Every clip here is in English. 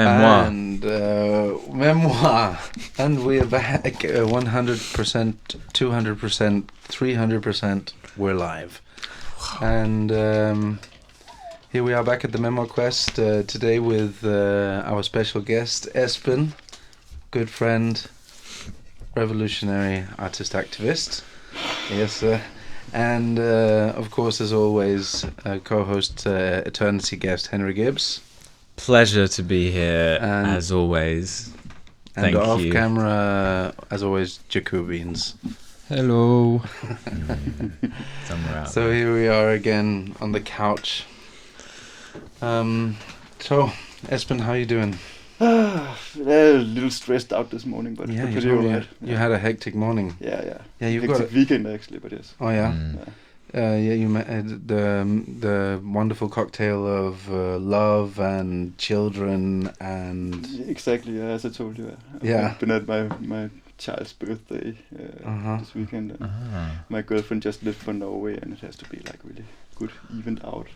Memoir. And memoir. And we are back 100%, 200%, 300%. We're live. And here we are back at the Memoirquest today with our special guest, Esben, good friend, revolutionary artist activist. Yes, sir. And of course, as always, co-host, eternity guest, Henry Gibbs. Pleasure to be here, And as always. And Thank off you. camera, as always, Jacobins. Hello. Somewhere out So there. here we are again on the couch. So, Esben, how you doing? A little stressed out this morning, but Yeah, pretty alright. you had a hectic morning. Yeah. Yeah, you've hectic got weekend actually, but yes. Oh yeah. Mm. You met the wonderful cocktail of love and children and Exactly, as I told you. Yeah. I've been at my child's birthday this weekend. And my girlfriend just left for Norway, and it has to be like really good, evened out.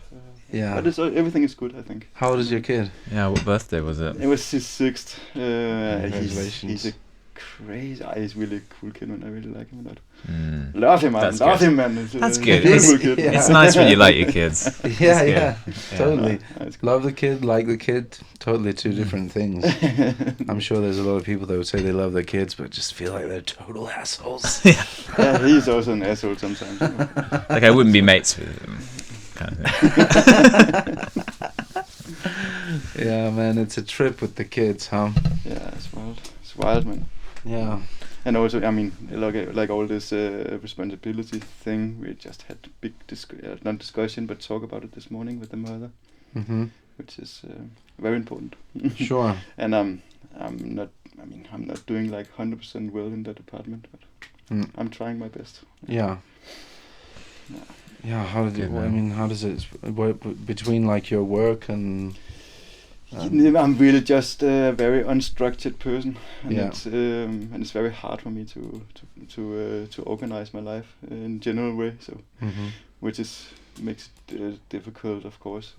Yeah. But everything is good, I think. How old is your kid? Yeah, what birthday was it? It was his 6th. Congratulations. He's a crazy. He's really a cool kid, and I really like him a lot. Mm. Love him, man. That's Love good. him, man. It's That's a good. Beautiful It's- kid. yeah. It's nice when you like your kids. Yeah, It's good. totally. It's good. Love the kid, like the kid, totally two different things. I'm sure there's a lot of people that would say they love their kids, but just feel like they're total assholes. Yeah, he's also an asshole sometimes. You know. Like I wouldn't be mates with him. Kind of thing. Yeah, man, it's a trip with the kids, huh? Yeah, it's wild. It's wild, man. Yeah. And also, I mean, like all this responsibility thing, we just had big not discussion, but talk about it this morning with the mother, Mm-hmm. which is very important. Sure. And I'm not doing like 100% well in that department, but Mm. I'm trying my best. Yeah. Yeah. How did Good it? I man. mean, how does it work between like your work and? I'm really just a very unstructured person, and Yeah. it's very hard for me to organize my life in general way. So, which makes it difficult, of course.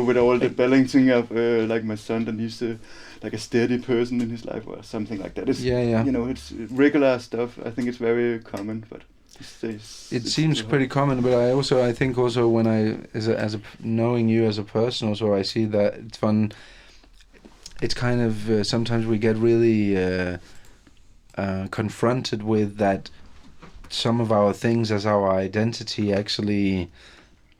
With all the balancing of like my son, and he's like a steady person in his life or something like that. It's, Yeah. it's regular stuff. I think it's very common, but It seems pretty common, but I think also when knowing you as a person, also I see that it's fun. It's kind of sometimes we get really confronted with that some of our things as our identity actually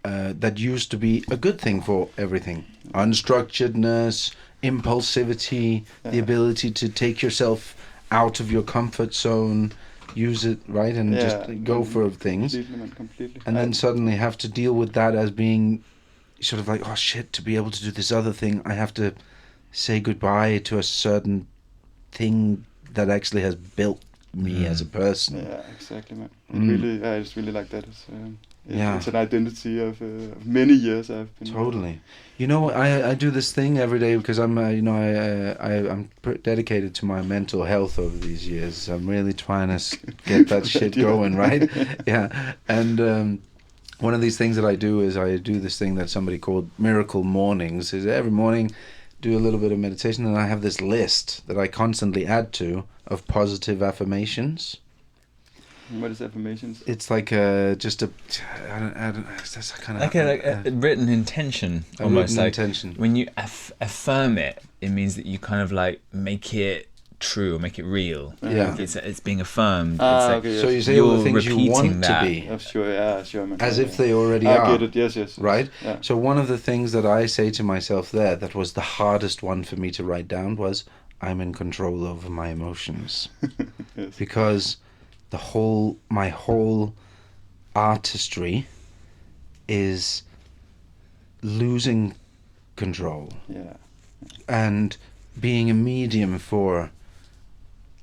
that used to be a good thing for everything, unstructuredness, impulsivity, the ability to take yourself out of your comfort zone. Use it, right, and just go for things, completely. and then suddenly have to deal with that as being sort of like, oh shit, to be able to do this other thing, I have to say goodbye to a certain thing that actually has built me as a person. Yeah, exactly, man. I just really like that. It's an identity of many years I've been. Totally. You know, I do this thing every day because I'm I'm dedicated to my mental health over these years. I'm really trying to get that shit going, right? Yeah. And one of these things that I do is I do this thing that somebody called Miracle Mornings. Is every morning do a little bit of meditation, and I have this list that I constantly add to of positive affirmations. What is affirmations? It's like just a I don't that's kind of Like a written intention, a almost written like intention. when you affirm it, it means that you kind of like make it true, make it real. Yeah. Like it's being affirmed. It's like, Okay, So yes. you say all the You're things you repeating want that. to be, Sure, man. as Yeah, if they already I are. get it. Yes. Right? Yeah. So one of the things that I say to myself there, that was the hardest one for me to write down, was I'm in control over my emotions. Yes. Because my whole artistry is losing control Yeah. and being a medium for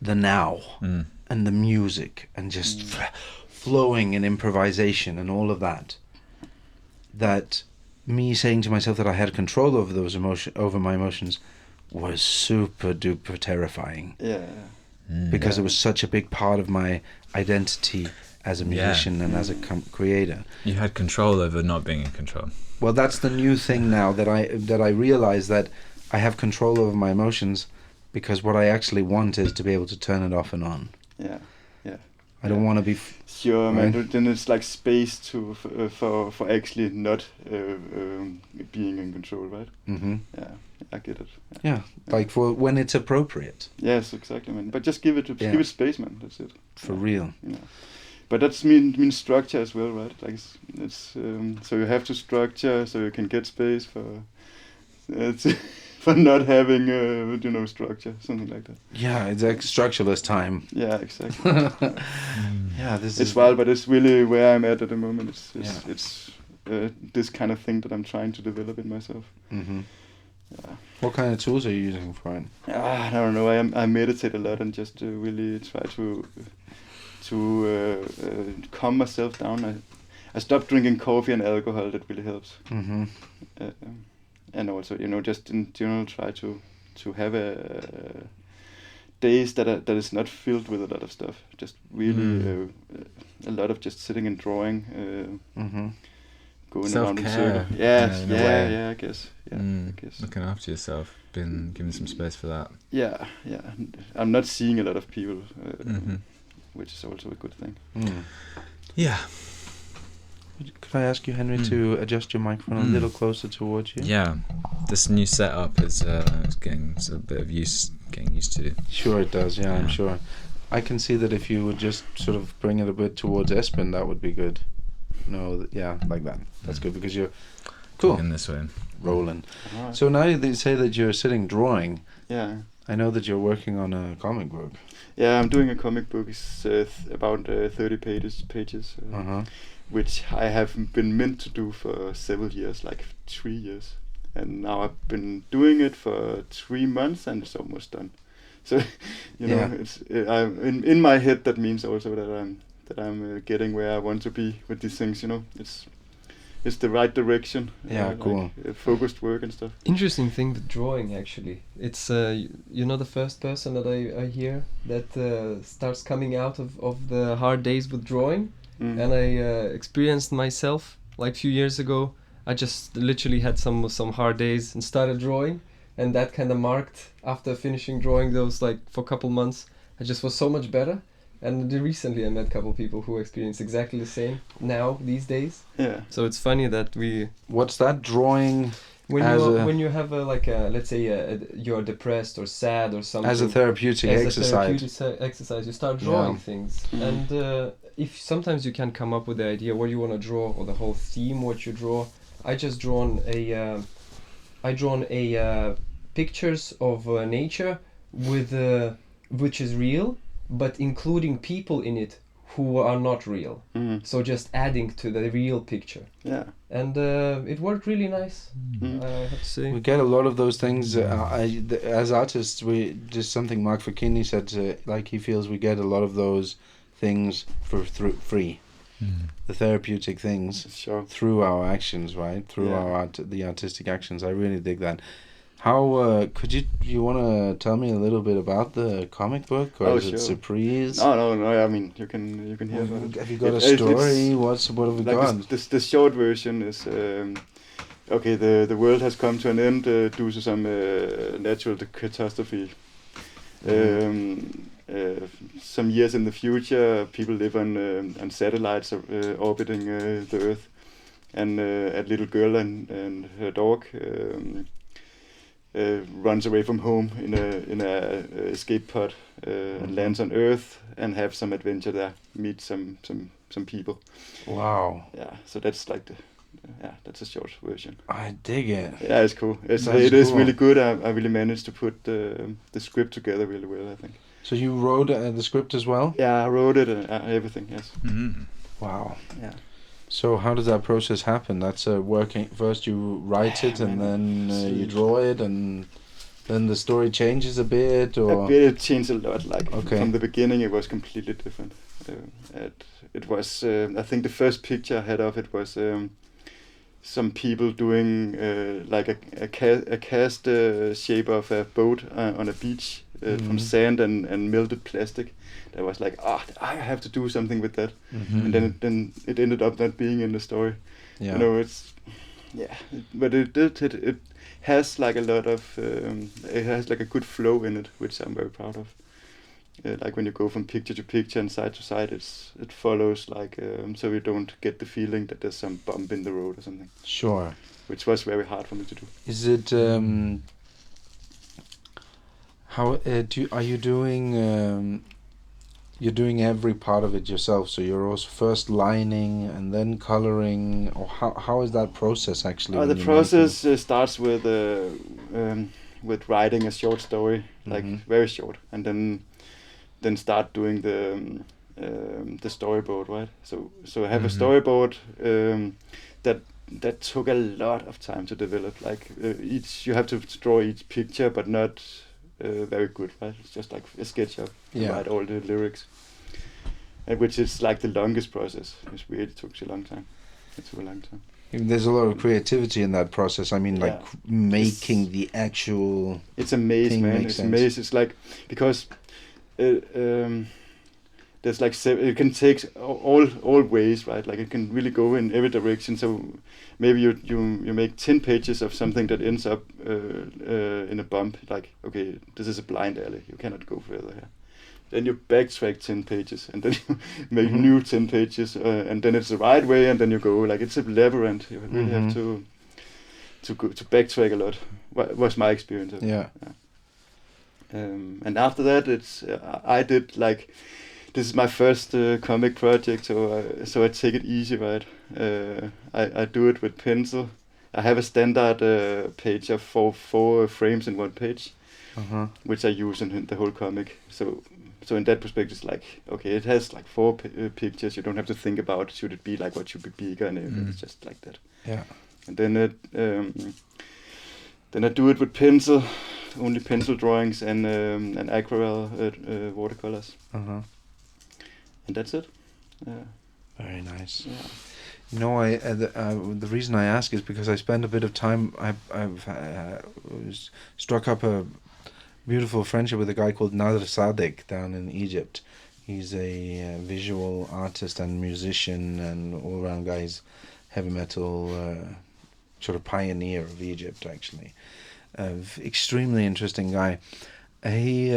the now and the music and just flowing in improvisation and all of that. That me saying to myself that I had control over over my emotions was super duper terrifying. Yeah. Because it was such a big part of my identity as a musician and as a creator. You had control over not being in control. Well, that's the new thing now that I realize that I have control over my emotions, because what I actually want is to be able to turn it off and on. Yeah. I don't want to be. Sure, man. Right? Then it's like space to for actually not being in control, right? Mm-hmm. Yeah, I get it. Yeah, like for when it's appropriate. Yes, exactly, man. But just give it space, man. That's it. For real. Yeah. But that's mean structure as well, right? Like it's so you have to structure so you can get space for for not having structure, something like that. Yeah, it's like structureless time. Yeah, exactly. Yeah, it's wild, but it's really where I'm at the moment. It's this kind of thing that I'm trying to develop in myself. Mm-hmm. Yeah. What kind of tools are you using for it? I don't know. I meditate a lot and just really try to calm myself down. I stopped drinking coffee and alcohol. That really helps. Mm-hmm. And also, just in general, try to have days that is not filled with a lot of stuff. Just really a lot of just sitting and drawing, going around in self-care. circles. Yeah, I guess. Yeah, I guess. Looking after yourself, been given some space for that. Yeah. I'm not seeing a lot of people, which is also a good thing. Mm. Yeah. Could I ask you, Henry, to adjust your microphone a little closer towards you? Yeah, this new setup is getting a bit of getting used to. Sure it does, yeah, I'm sure. I can see that if you would just sort of bring it a bit towards Esben, that would be good. No, like that. That's good, because you're cool. In this way. Rolling. Alright. So now they say that you're sitting drawing. Yeah. I know that you're working on a comic book. Yeah, I'm doing a comic book. It's about 30 pages. Which I have been meant to do for several years, like 3 years, and now I've been doing it for 3 months and it's almost done. So, it's I'm in my head. That means also that I'm getting where I want to be with these things. It's the right direction. Yeah, cool. Like, focused work and stuff. Interesting thing with drawing, actually. It's the first person that I hear that starts coming out of the hard days with drawing. And I experienced myself like a few years ago. I just literally had some hard days and started drawing, and that kind of marked after finishing drawing those, like, for a couple months. I just was so much better. And recently I met a couple of people who experience exactly the same now these days. Yeah. So it's funny that What's that, drawing? When you have let's say you're depressed or sad or something, As a therapeutic exercise, you start drawing things. And if sometimes you can come up with the idea what you want to draw or the whole theme what you draw. I just drawn pictures of nature with which is real, but including people in it who are not real. So just adding to the real picture. Yeah. And it worked really nice. I have to say. We get a lot of those things as artists. We just something Mark Fakini said. Like, he feels we get a lot of those things for free. The therapeutic things through our actions, right? Through our the artistic actions. I really dig that. How could you want to tell me a little bit about the comic book, or is it surprise? No. I mean, you can hear about it. Have you got a story? What have we got? The short version is okay. The world has come to an end due to some natural catastrophe. Some years in the future, people live on satellites orbiting the Earth, and a little girl and her dog runs away from home in a escape pod and lands on Earth and have some adventure there, meet some people. Wow. Yeah, so that's like that's a short version. I dig it. Yeah, it's cool. It is really good. I really managed to put the script together really well, I think. So you wrote the script as well? Yeah, I wrote it and everything. Yes. Wow. Yeah. So how does that process happen? That's working. First you write it, and then you draw it, and then the story changes a bit, or? A bit. It changed a lot. Like from the beginning, it was completely different. It was. I think the first picture I had of it was some people doing like a cast shape of a boat on a beach from sand and melted plastic. That was like, I have to do something with that, and then it ended up not being in the story. Yeah. You know, it's but it has like a lot of it has like a good flow in it, which I'm very proud of. Like when you go from picture to picture and side to side, it follows like so you don't get the feeling that there's some bump in the road or something. Sure. Which was very hard for me to do. Is it how are you doing? You're doing every part of it yourself, so you're also first lining and then coloring, or how is that process actually? The process starts with writing a short story, like very short, and then start doing the storyboard, right? So I have a storyboard that took a lot of time to develop. Like you have to draw each picture, but not very good, right? It's just like a SketchUp. Write all the lyrics, which is like the longest process. It's weird. It took a long time. It took a long time. There's a lot of creativity in that process. I mean, like making the actual. It's a maze, man. It's a maze. It's like because. There's like it can take all ways, right? Like it can really go in every direction. So maybe you make 10 pages of something that ends up in a bump. Like, okay, this is a blind alley. You cannot go further here. Then you backtrack 10 pages, and then you make new 10 pages, and then it's the right way, and then you go. Like it's a labyrinth. You really have to backtrack a lot. Was my experience of it. And after that, it's I did like. This is my first comic project, so I take it easy, right? I do it with pencil. I have a standard page of four frames in one page, which I use in the whole comic. So in that perspective, it's like, okay, it has like 4 pictures. You don't have to think about should it be like what should be bigger and everything. It's just like that. Yeah. And then I do it with pencil, only pencil drawings and aquarelle watercolors. And that's it. Very nice. Yeah. You know, the reason I ask is because I spent a bit of time. I've struck up a beautiful friendship with a guy called Nader Sadek down in Egypt. He's a visual artist and musician and all-around guy. He's heavy metal sort of pioneer of Egypt, actually. Extremely interesting guy. He.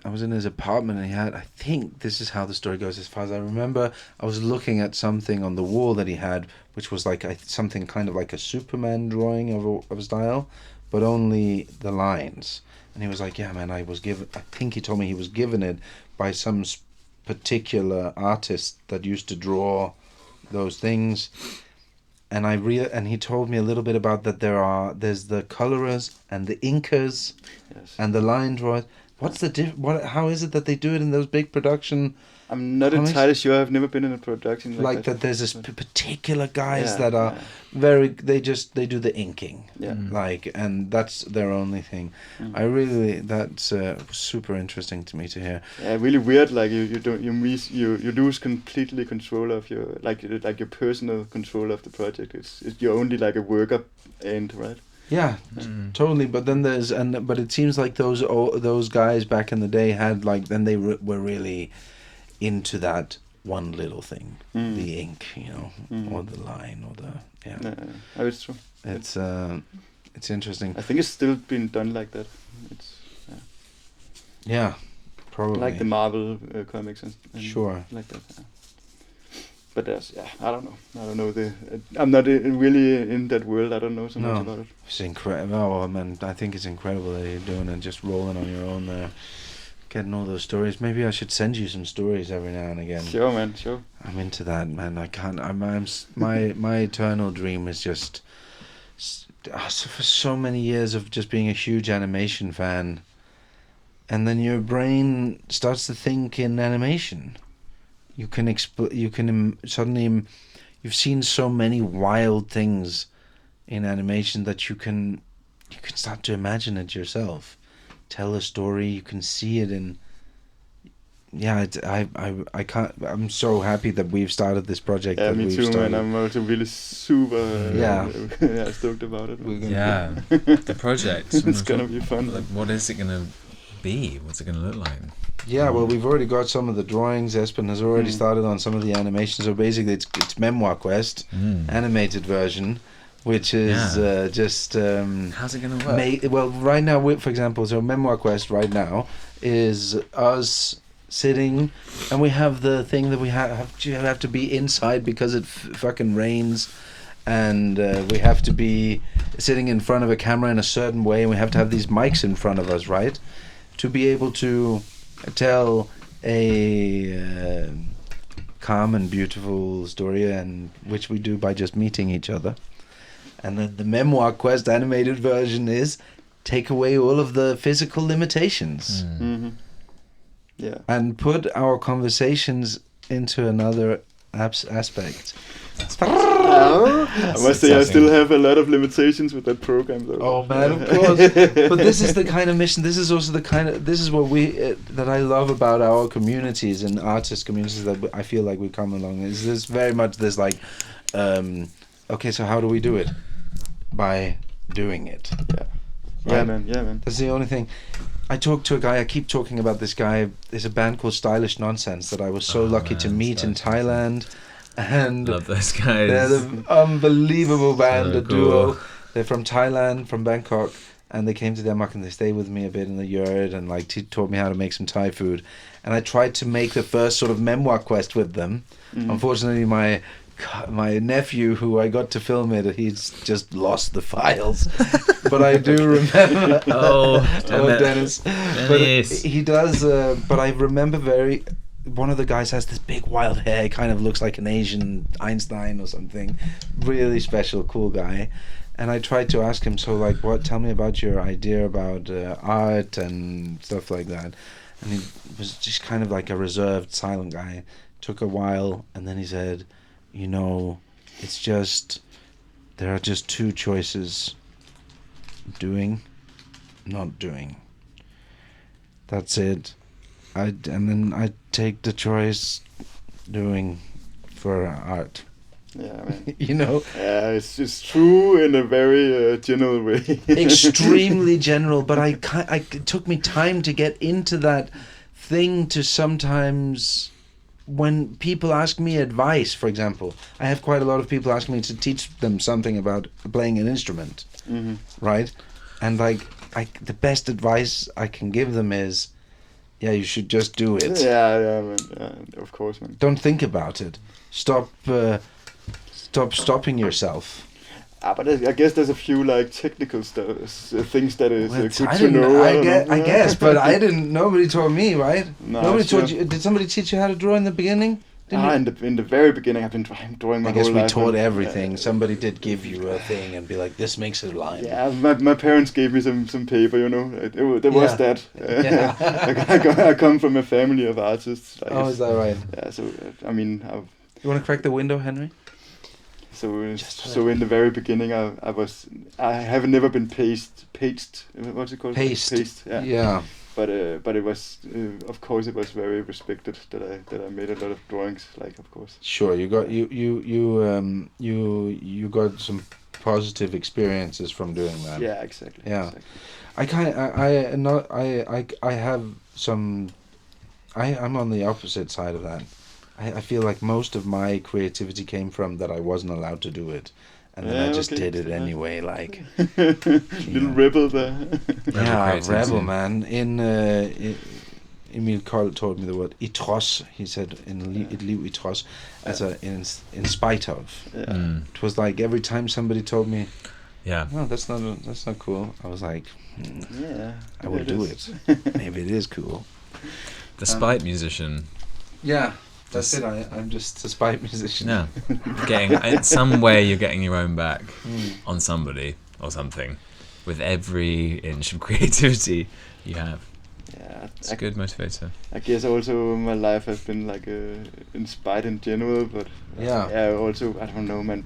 I was in his apartment and he had, I think this is how the story goes as far as I remember, I was looking at something on the wall that he had, which was like something kind of like a Superman drawing of a style, but only the lines. And he was like, yeah, man, I think he told me he was given it by some particular artist that used to draw those things. And and he told me a little bit about that there's the colorers and the inkers and the line drawers. What's the how is it that they do it in those big production? I'm not entirely sure. I've never been in a production like that. There's this particular guys that are very. They do the inking. Yeah. And that's their only thing. That's super interesting to me to hear. Yeah, really weird. Like you lose completely control of your like your personal control of the project. You're only like a worker end, right? Yeah, totally. But then but it seems like those guys back in the day had then they were really into that one little thing, the ink, or the line, or the it's true. It's interesting. I think it's still been done like that. Yeah, probably like the Marvel comics and sure like that. Yeah. But I don't know. I'm not really in that world. I don't know so much about it. It's incredible. Oh man, I think it's incredible that you're doing it, just rolling on your own there, getting all those stories. Maybe I should send you some stories every now and again. Sure, man. Sure. I'm into that, man. I can't. My eternal dream is just for so many years of just being a huge animation fan, and then your brain starts to think in animation. You can suddenly, you've seen so many wild things in animation that you can start to imagine it yourself, tell a story. You can see it yeah, I can't. I'm so happy that we've started this project. Yeah, that me we've too, started. man. I'm also really super Yeah. yeah, stoked about it. We're gonna Yeah, the project. It's gonna be fun. Like, what is it gonna be? What's it gonna look like? Yeah, well, we've already got some of the drawings. Esben has already started on some of the animations. So basically, it's Memoirquest animated version, which is just. How's it gonna work? Well, right now, for example, so Memoirquest right now is us sitting, and we have the thing that we have to be inside because it fucking rains, and we have to be sitting in front of a camera in a certain way, and we have to have these mics in front of us, right, to be able to tell a calm and beautiful story, and which we do by just meeting each other. And then the Memoirquest animated version is take away all of the physical limitations Yeah. and put our conversations into another aspect. I must say I still have a lot of limitations with that program, though. Oh man, of course. But this is the kind of mission. This is also the kind of. This is what we that I love about our communities and artist communities that I feel like we come along. Is this very much this like, okay, so how do we do it? By doing it. Yeah. Right? Yeah, man. Yeah, man. That's the only thing. I talked to a guy. I keep talking about this guy. There's a band called Stylish Nonsense that I was so lucky to meet in Thailand. And Love those guys. they're the unbelievable band, So a duo. cool. They're from Thailand, from Bangkok, and they came to Denmark and they stayed with me a bit in the yurt and like taught me how to make some Thai food. And I tried to make the first sort of Memoirquest with them. Unfortunately, my nephew, who I got to film it, he's just lost the files. But I do remember. Dennis. But he does. But I remember one of the guys has this big wild hair, kind of looks like an Asian Einstein or something. Really special, cool guy. And I tried to ask him, so like, tell me about your idea about art and stuff like that. And he was just kind of like a reserved, silent guy. Took a while, and then he said, it's just, there are just two choices. Doing, not doing. That's it. And then I take the choice doing for art. Yeah, man. Yeah, it's true in a very general way. Extremely general, but it took me time to get into that thing to sometimes. When people ask me advice, for example, I have quite a lot of people asking me to teach them something about playing an instrument, right? And the best advice I can give them is, yeah, you should just do it. Yeah, man. Yeah, of course, man. Don't think about it. Stop stopping yourself. But I guess there's a few like technical things that is good I to know. I guess, but I didn't. Nobody told me, right? No, Nobody sure. told you. Did somebody teach you how to draw in the beginning? In the very beginning, I've been drawing my whole life. I guess we taught man. everything. Somebody did give you a thing and be like, "This makes a line." Yeah, my parents gave me some paper. There was that. I come from a family of artists. Like, is that right? Yeah, so I mean, You want to crack the window, Henry? So in the very beginning, I have never been paged. What's it called? Paste. Yeah. But it was of course it was very respected that I made a lot of drawings, like, of course. Sure, you got some positive experiences from doing that. Yeah, exactly. Yeah, exactly. I have some. I'm on the opposite side of that. I feel like most of my creativity came from that I wasn't allowed to do it. And then I just did it anyway, like... Little rebel there. Yeah, rebel, man. Emil Kold told me the word itros. He said, et liv itros, as in spite of. Yeah. It was like every time somebody told me, yeah, no, that's not cool. I was like, yeah, I will do it. Maybe it is cool. The spite musician. Yeah. That's it. I'm just a spite musician. Yeah, in some way you're getting your own back on somebody or something with every inch of creativity you have. Yeah, it's a good motivator. I guess also my life has been like inspired in general, but also I don't know, man.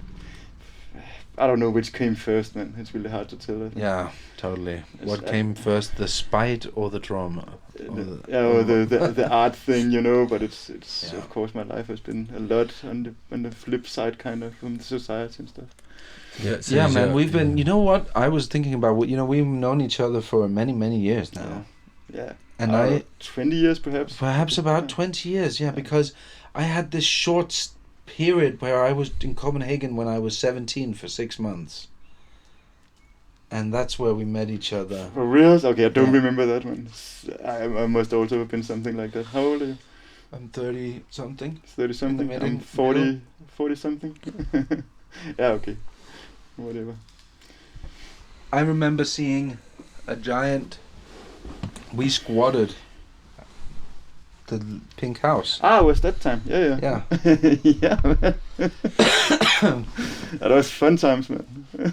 I don't know which came first, man. It's really hard to tell. I think. Yeah, totally. Yes, What came first, the spite or the trauma? Or the art thing, you know. But it's Yeah. of course my life has been a lot on the flip side, kind of, from the society and stuff. Yeah, man. We've been. You know what? I was thinking about. We've known each other for many years now. Yeah. And 20 years perhaps. Perhaps about 20 years. Yeah, because I had this short period where I was in Copenhagen when I was 17 for 6 months. And that's where we met each other. For real? Okay, I don't Yeah. remember that one. I must also have been something like that. How old are you? I'm 30 something. 30 something. middle- I'm 40 something. Yeah, okay. Whatever. I remember seeing a giant. We squatted the pink house. Was that time? Yeah. Yeah. Yeah, man. That was fun times, man.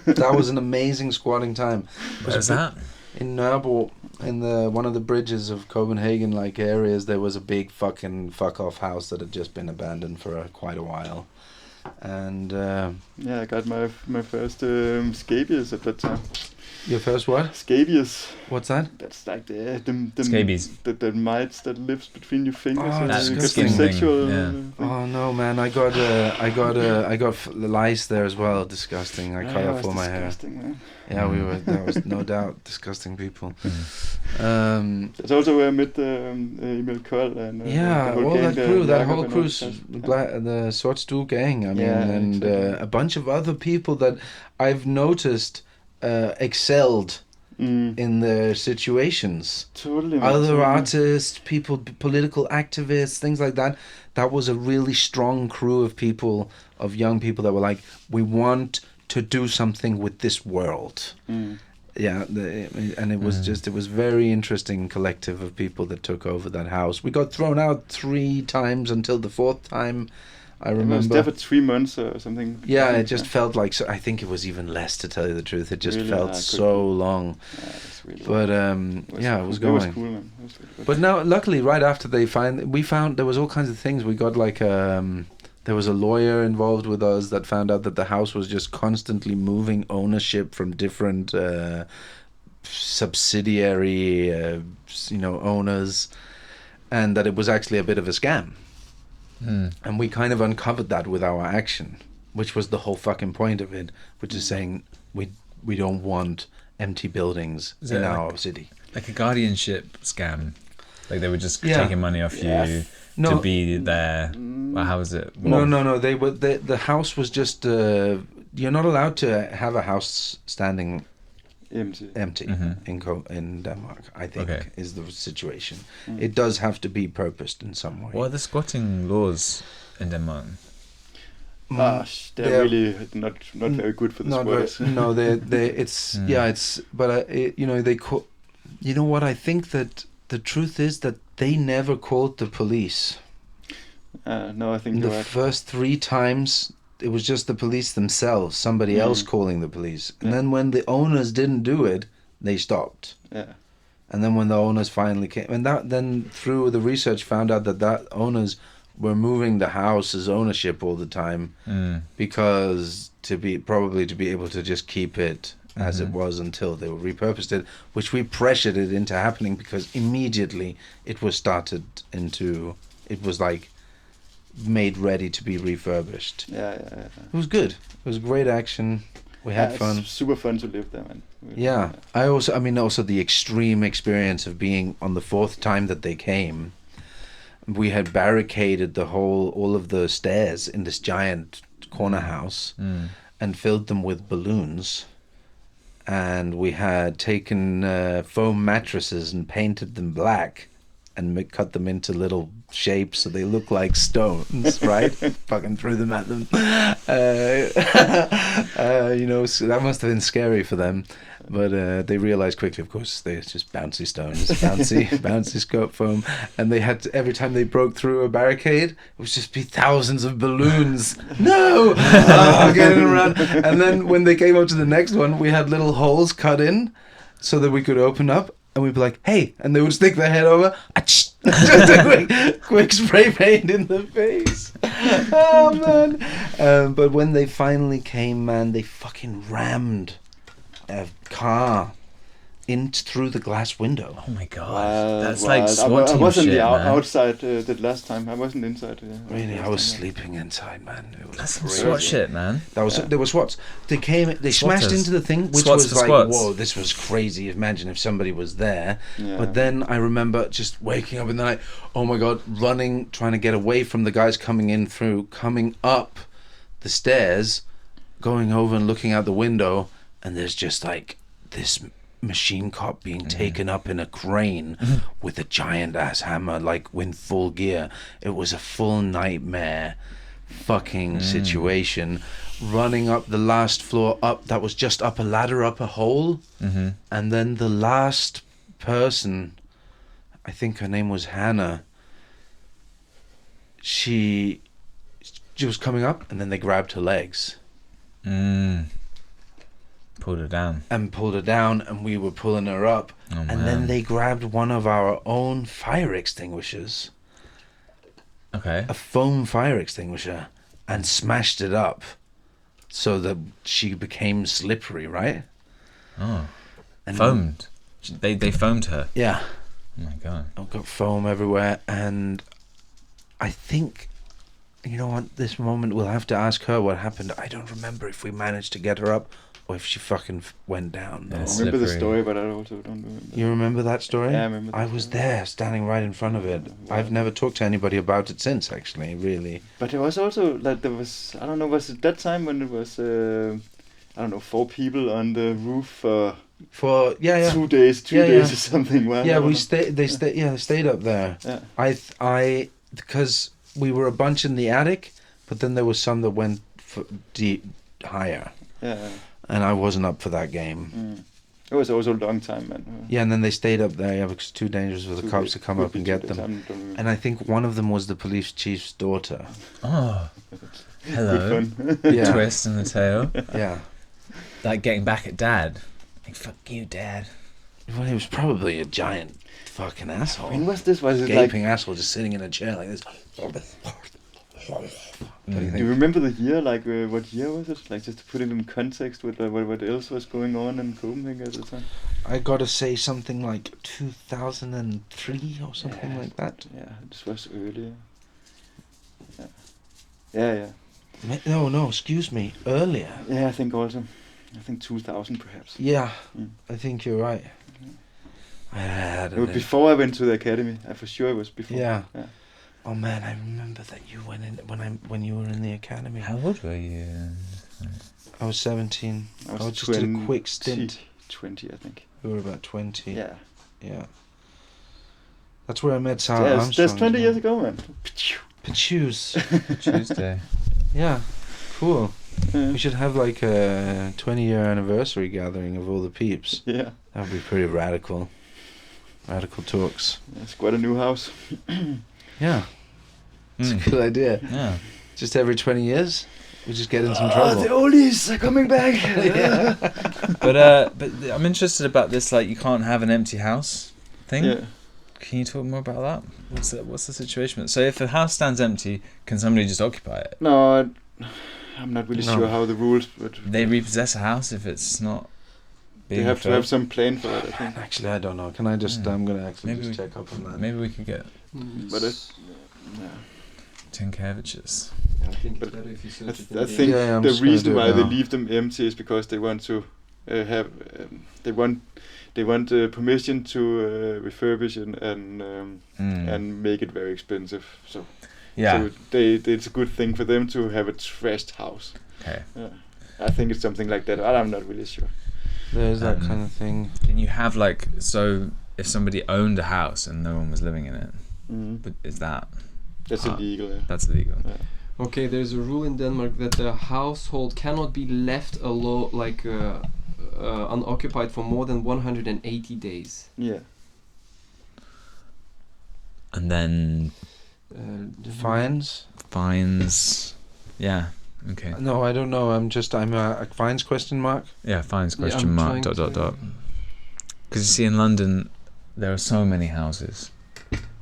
That was an amazing squatting time. Where's that? In Nørrebro, in one of the bridges of Copenhagen, like areas, there was a big fucking fuck off house that had just been abandoned for quite a while, and Yeah, I got my first scabies at that time. your first what? Scabies. What's that? That's like the Scabies. The mites that lives between your fingers. Oh, and that's you get disgusting. some sexual. Yeah. thing. Oh no, man! I got lice there as well. Disgusting. I cut Yeah, off all my hair. disgusting, man. Yeah, that was no doubt disgusting people. That's also where I met Emil Kold and Yeah, the whole all gang, that crew, that Jacob whole and crew, all that. the Sort Stew gang. I mean, Yeah, and exactly. a bunch of other people that I've noticed excelled in their situations. Totally. man, Other totally. artists, people, political activists, things like that. That was a really strong crew of people, of young people that were like, we want to do something with this world. Yeah, and it was it was very interesting collective of people that took over that house. We got thrown out 3 times until the 4th time, I It was remember. there for 3 months or something. Yeah, it just felt like, I think it was even less, to tell you the truth. It just Really? felt Could so be. long. Yeah, it's really. But yeah, it was going. It was cool, man. It was really good. But now, luckily, right after we found there was all kinds of things. We got like there was a lawyer involved with us that found out that the house was just constantly moving ownership from different subsidiary, owners, and that it was actually a bit of a scam. And we kind of uncovered that with our action, which was the whole fucking point of it, which is saying we don't want empty buildings Is in it our city. Like a guardianship scam. Like they were just Yeah. taking money off you No. to be there. Well, how was it? No. They were the house was just. You're not allowed to have a house standing empty. in Denmark. I think Okay. is the situation. It does have to be purposed in some way. What are the squatting laws in Denmark? They're really not very good for the squatters. No, it's it's but they call. You know what? I think that the truth is that they never called the police. No, I think The you're right. first 3 times, it was just the police themselves, somebody else calling the police. And then when the owners didn't do it, they stopped. Yeah. And then when the owners finally came, and then through the research found out that owners were moving the house's ownership all the time because to be able to just keep it as it was until they repurposed it, which we pressured it into happening because immediately it was like made ready to be refurbished. Yeah. It was good. It was great action. We had fun. It's super fun to live there, man. Yeah. Also the extreme experience of being on the 4th time that they came. We had barricaded all of the stairs in this giant corner house and filled them with balloons. And we had taken foam mattresses and painted them black and cut them into little shapes so they look like stones, right? Fucking threw them at them. So that must have been scary for them. But they realized quickly, of course, they're just bouncy stones, bouncy scope foam. And they had to, every time they broke through a barricade, it would just be thousands of balloons. No! Getting around. And then when they came up to the next one, we had little holes cut in so that we could open up. And we'd be like, hey, and they would stick their head over, Just a quick spray paint in the face. Oh man! But when they finally came, man, they fucking rammed a car through the glass window. Oh my god, that's like I SWAT team wasn't shit, man. outside the last time. I wasn't inside. Really, I was sleeping inside, man. It was That's some crazy. SWAT shit, man. There was SWATs. They smashed Swatters. into the thing, which Swats was for like, squats. whoa, this was crazy. Imagine if somebody was there. Yeah. But then I remember just waking up in the night, oh my god, running, trying to get away from the guys coming up the stairs, going over and looking out the window, and there's just like this machine cop being taken up in a crane with a giant ass hammer, like in full gear. It was a full nightmare fucking situation. Running up the last floor up, that was just up a ladder, up a hole. And then the last person, I think her name was Hannah, she was coming up, and then they grabbed her legs. Pulled her down. And we were pulling her up. Oh, and man. then they grabbed one of our own fire extinguishers, Okay. a foam fire extinguisher, and smashed it up so that she became slippery, right? Oh. And Foamed. They foamed her. Yeah. Oh my god. I've got foam everywhere, and I think, you know what, this moment we'll have to ask her what happened. I don't remember if we managed to get her up or if she fucking went down. Yeah, I it's remember the slippery. story, but I also don't remember. You remember that story? Yeah, I remember I that was story. there, standing right in front of it. Yeah. I've never talked to anybody about it since, actually, really. But there was also like there was, I don't know, was it that time when it was I don't know, 4 people on the roof for For 2 days, 2 Yeah, days yeah. or something. Well, Yeah, I don't we know. stayed. They stayed. Yeah, they stayed up there. Yeah. Because we were a bunch in the attic, but then there was some that went deep higher, Yeah. and I wasn't up for that game. It was also a long time, man. Yeah, and then they stayed up there. Yeah, because it's too dangerous for the cops to come up and get them. And I think one of them was the police chief's daughter. Oh. Hello. Good fun. Yeah, Twist in the tail. yeah. Like getting back at dad. Like, fuck you, dad. Well, he was probably a giant fucking asshole. When was this? Was it Gaping asshole just sitting in a chair like this. Do you remember the year? Like, what year was it? Like, just to put it in context with what else was going on in Copenhagen at the time. I gotta say something like 2003 or something like that. Yeah, this was earlier. Yeah. No, excuse me, earlier. Yeah, I think also. I think 2000 perhaps. Yeah, Mm. I think you're right. I had It was before I went to the academy. For sure it was before. Yeah. Yeah. Oh man, I remember that you went in when you were in the academy. How old were you? I was 17. I was I just did a quick stint. 20, I think. We were about 20. Yeah. Yeah. That's where I met Sarah Yeah, Armstrong. that's 20 as years well. ago, man. Pachoos. Tuesday. Yeah. Cool. Yeah. We should have like a 20-year anniversary gathering of all the peeps. Yeah. That would be pretty radical. Radical talks. It's quite a new house. Yeah. It's a good idea. Yeah. Just every 20 years, we just get in some trouble. The oldies are coming back. Yeah. But I'm interested about this. Like, you can't have an empty house thing. Yeah. Can you talk more about that? What's the situation? So if the house stands empty, can somebody just occupy it? No, I'm not really No. sure how the rules, but They repossess a house if it's not being they have to refurbed? have some plan for it, I think. Actually, I don't know. Can I just? Yeah. I'm gonna actually Maybe just we- check up on that. Maybe we could get But it's, yeah. Tinkeviches. I think But it's better if you search it. I think Yeah, I'm the just gonna reason do it why they now. leave them empty is because they want to have they want permission to refurbish and make it very expensive. So Yeah. so it's a good thing for them to have a trashed house. Okay. I think it's something like that. I'm not really sure. There's that Um, kind of thing. Can you have like, so if somebody owned a house and no one was living in it, but is that That's illegal. Yeah. that's illegal? Okay, there's a rule in Denmark that the household cannot be left alone, like unoccupied for more than 180 days. Yeah. And then Fines? fines. Yeah. Okay. No, I don't know. I'm a fines question mark. Yeah. Fines. Yeah, Question I'm mark. trying Dot. to- Because you see, in London, there are so many houses.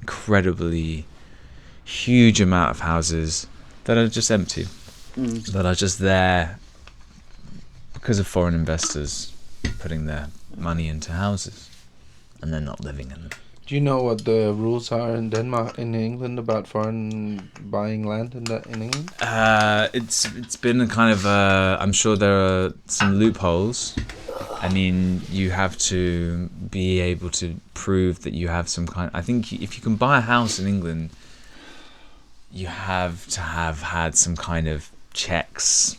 incredibly huge amount of houses that are just empty, that are just there because of foreign investors putting their money into houses, and they're not living in them. Do you know what the rules are in Denmark, in England, about foreign buying land in England? It's been a kind of I'm sure there are some loopholes. I mean, you have to be able to prove that you have some kind. I think if you can buy a house in England, you have to have had some kind of checks.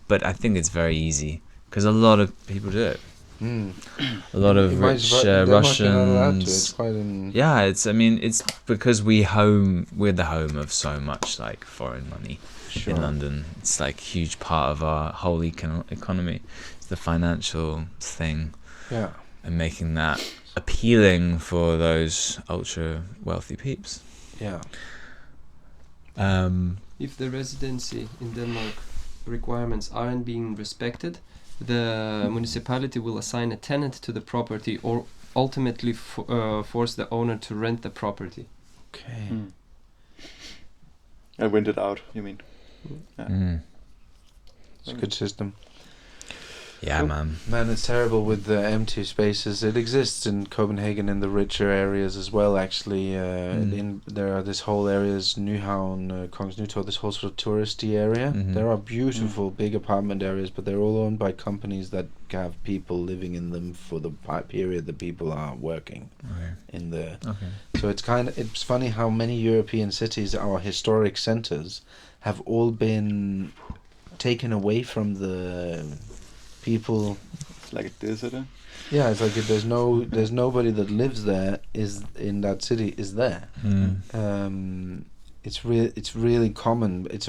But I think it's very easy because a lot of people do it. A lot of rich Russians. It's quite an... Yeah, it's because we're the home of so much like foreign money in London. It's like a huge part of our whole economy. It's the financial thing. Yeah. And making that appealing for those ultra wealthy peeps. Yeah. If the residency in Denmark requirements aren't being respected, the municipality will assign a tenant to the property or ultimately force the owner to rent the property. Okay. I rent it out, you mean? Yeah. It's a good system. Yeah, man. Man, it's terrible with the empty spaces. It exists in Copenhagen in the richer areas as well, actually. There are this whole areas, Nyhavn, Kongens Nytorv, this whole sort of touristy area. There are beautiful big apartment areas, but they're all owned by companies that have people living in them for the period that people are working in there. So it's funny how many European cities, our historic centers, have all been taken away from the people. It's like a desert. Yeah, it's like if there's nobody that lives there is in that city is there. It's really common. It's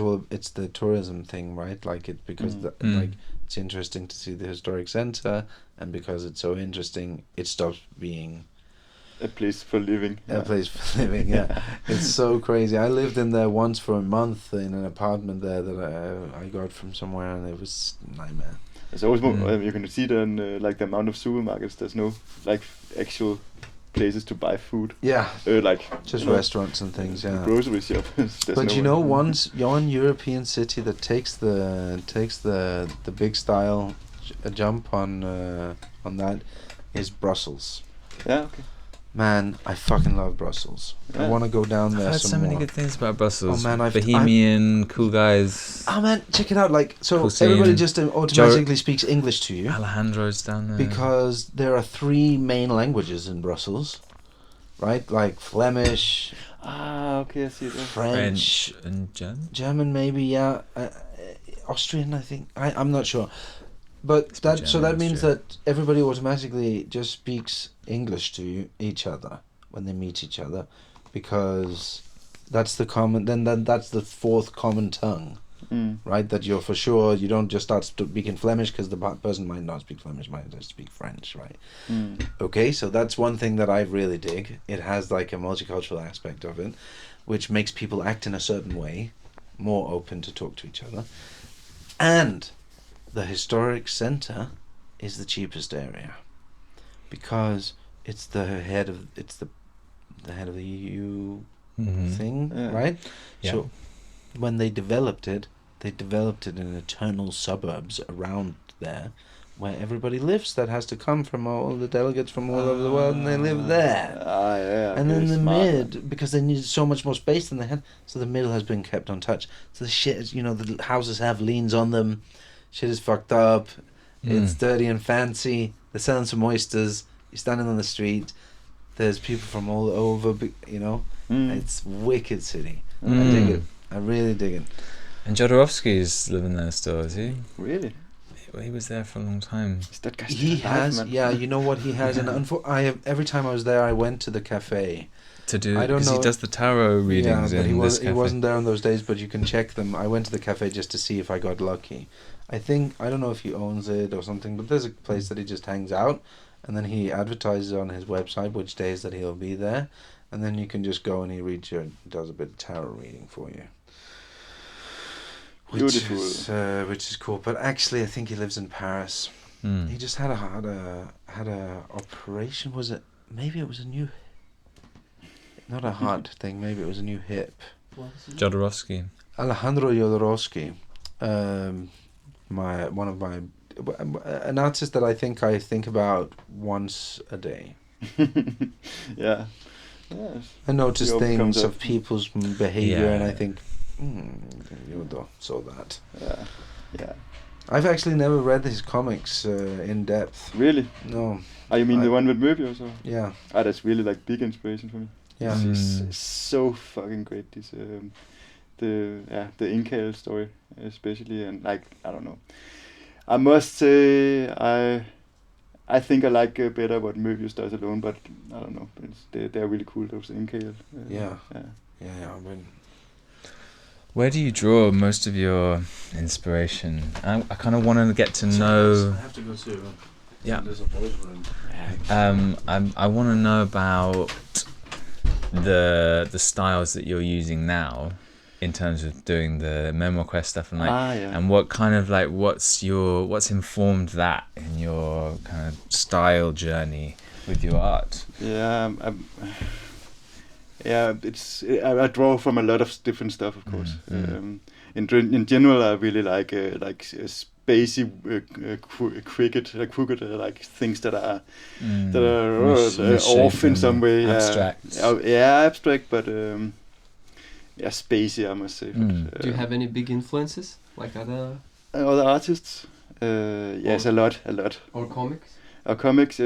the tourism thing, right? Like it because like it's interesting to see the historic center, and because it's so interesting, it stops being a place for living. A place for living. Yeah, it's so crazy. I lived in there once for a month in an apartment there that I got from somewhere, and it was a nightmare. There's always more. You can see then like the amount of supermarkets. There's no like actual places to buy food. Yeah. Like just restaurants and things. Yeah. Grocery shop. But you know, one European city that takes the big style jump on that is Brussels. Yeah. Okay. Man, I fucking love Brussels. Yeah. I want to go down there. I've heard so many more. good things about Brussels. Oh man, Bohemian, cool guys. Oh man, check it out. Like, so everybody just automatically speaks English to you. Alejandro's down there. Because there are 3 main languages in Brussels, right? Like Flemish. Okay, I see that. French and German. German, maybe, yeah. Austrian, I think. I'm not sure. But that means that everybody automatically just speaks English to each other when they meet each other, because that's the common. Then that's the 4th common tongue, right? That you're for sure. You don't just start speaking Flemish because the person might not speak Flemish, might just speak French, right? Okay, so that's one thing that I really dig. It has like a multicultural aspect of it, which makes people act in a certain way, more open to talk to each other, and the historic center is the cheapest area because it's the head of the EU thing, right? Yeah. So when they developed it in eternal suburbs around there where everybody lives that has to come from all the delegates from all over the world, and they live there. And then the because they needed so much more space than they had, so the middle has been kept untouched. So the shit, the houses have liens on them. Shit is fucked up. It's dirty and fancy. They're selling some oysters. You're standing on the street. There's people from all over. It's wicked city. I dig it. I really dig it. And Jodorowsky's living there still, is he? Really? He was there for a long time. Is that guy he has, man? Yeah. You know what he has, and every time I was there, I went to the cafe. To do, because he does the tarot readings. Yeah, but he wasn't there on those days, but you can check them. I went to the cafe just to see if I got lucky. I don't know if he owns it or something, but there's a place that he just hangs out, and then he advertises on his website which days that he'll be there, and then you can just go and he does a bit of tarot reading for you. Which is cool. But actually, I think he lives in Paris. He just had a operation. Was it? Maybe it was a new. not a hot thing. Maybe it was a new hip. Jodorowsky. Alejandro Jodorowsky, an artist that I think about once a day. Yeah. I notice He often things comes of up. people's behavior, Yeah. and I think, Yodo saw that. Yeah. Yeah. I've actually never read his comics in depth. Really? No. You mean I- the one with Möbius? Or? Yeah. That's really like big inspiration for me. Yeah. It's so fucking great. This the Incal story especially, and like I don't know. I must say I think I like better what Möbius does alone, but I don't know. They're really cool, those Incal. Yeah. Yeah. Yeah. I mean, Where do you draw most of your inspiration? I kind of want to get to know. I have to go to. Yeah. There's a boys' room. I want to know about the styles that you're using now, in terms of doing the Memoirquest stuff, and and what kind of like what's informed that in your kind of style journey with your art. Yeah. I draw from a lot of different stuff, of course. In general, I really like spacey, crooked, like things that are off in some way. Abstract. Abstract, but spacey, I must say. Do you have any big influences, like other artists? Yes, a lot. or comics? Comics.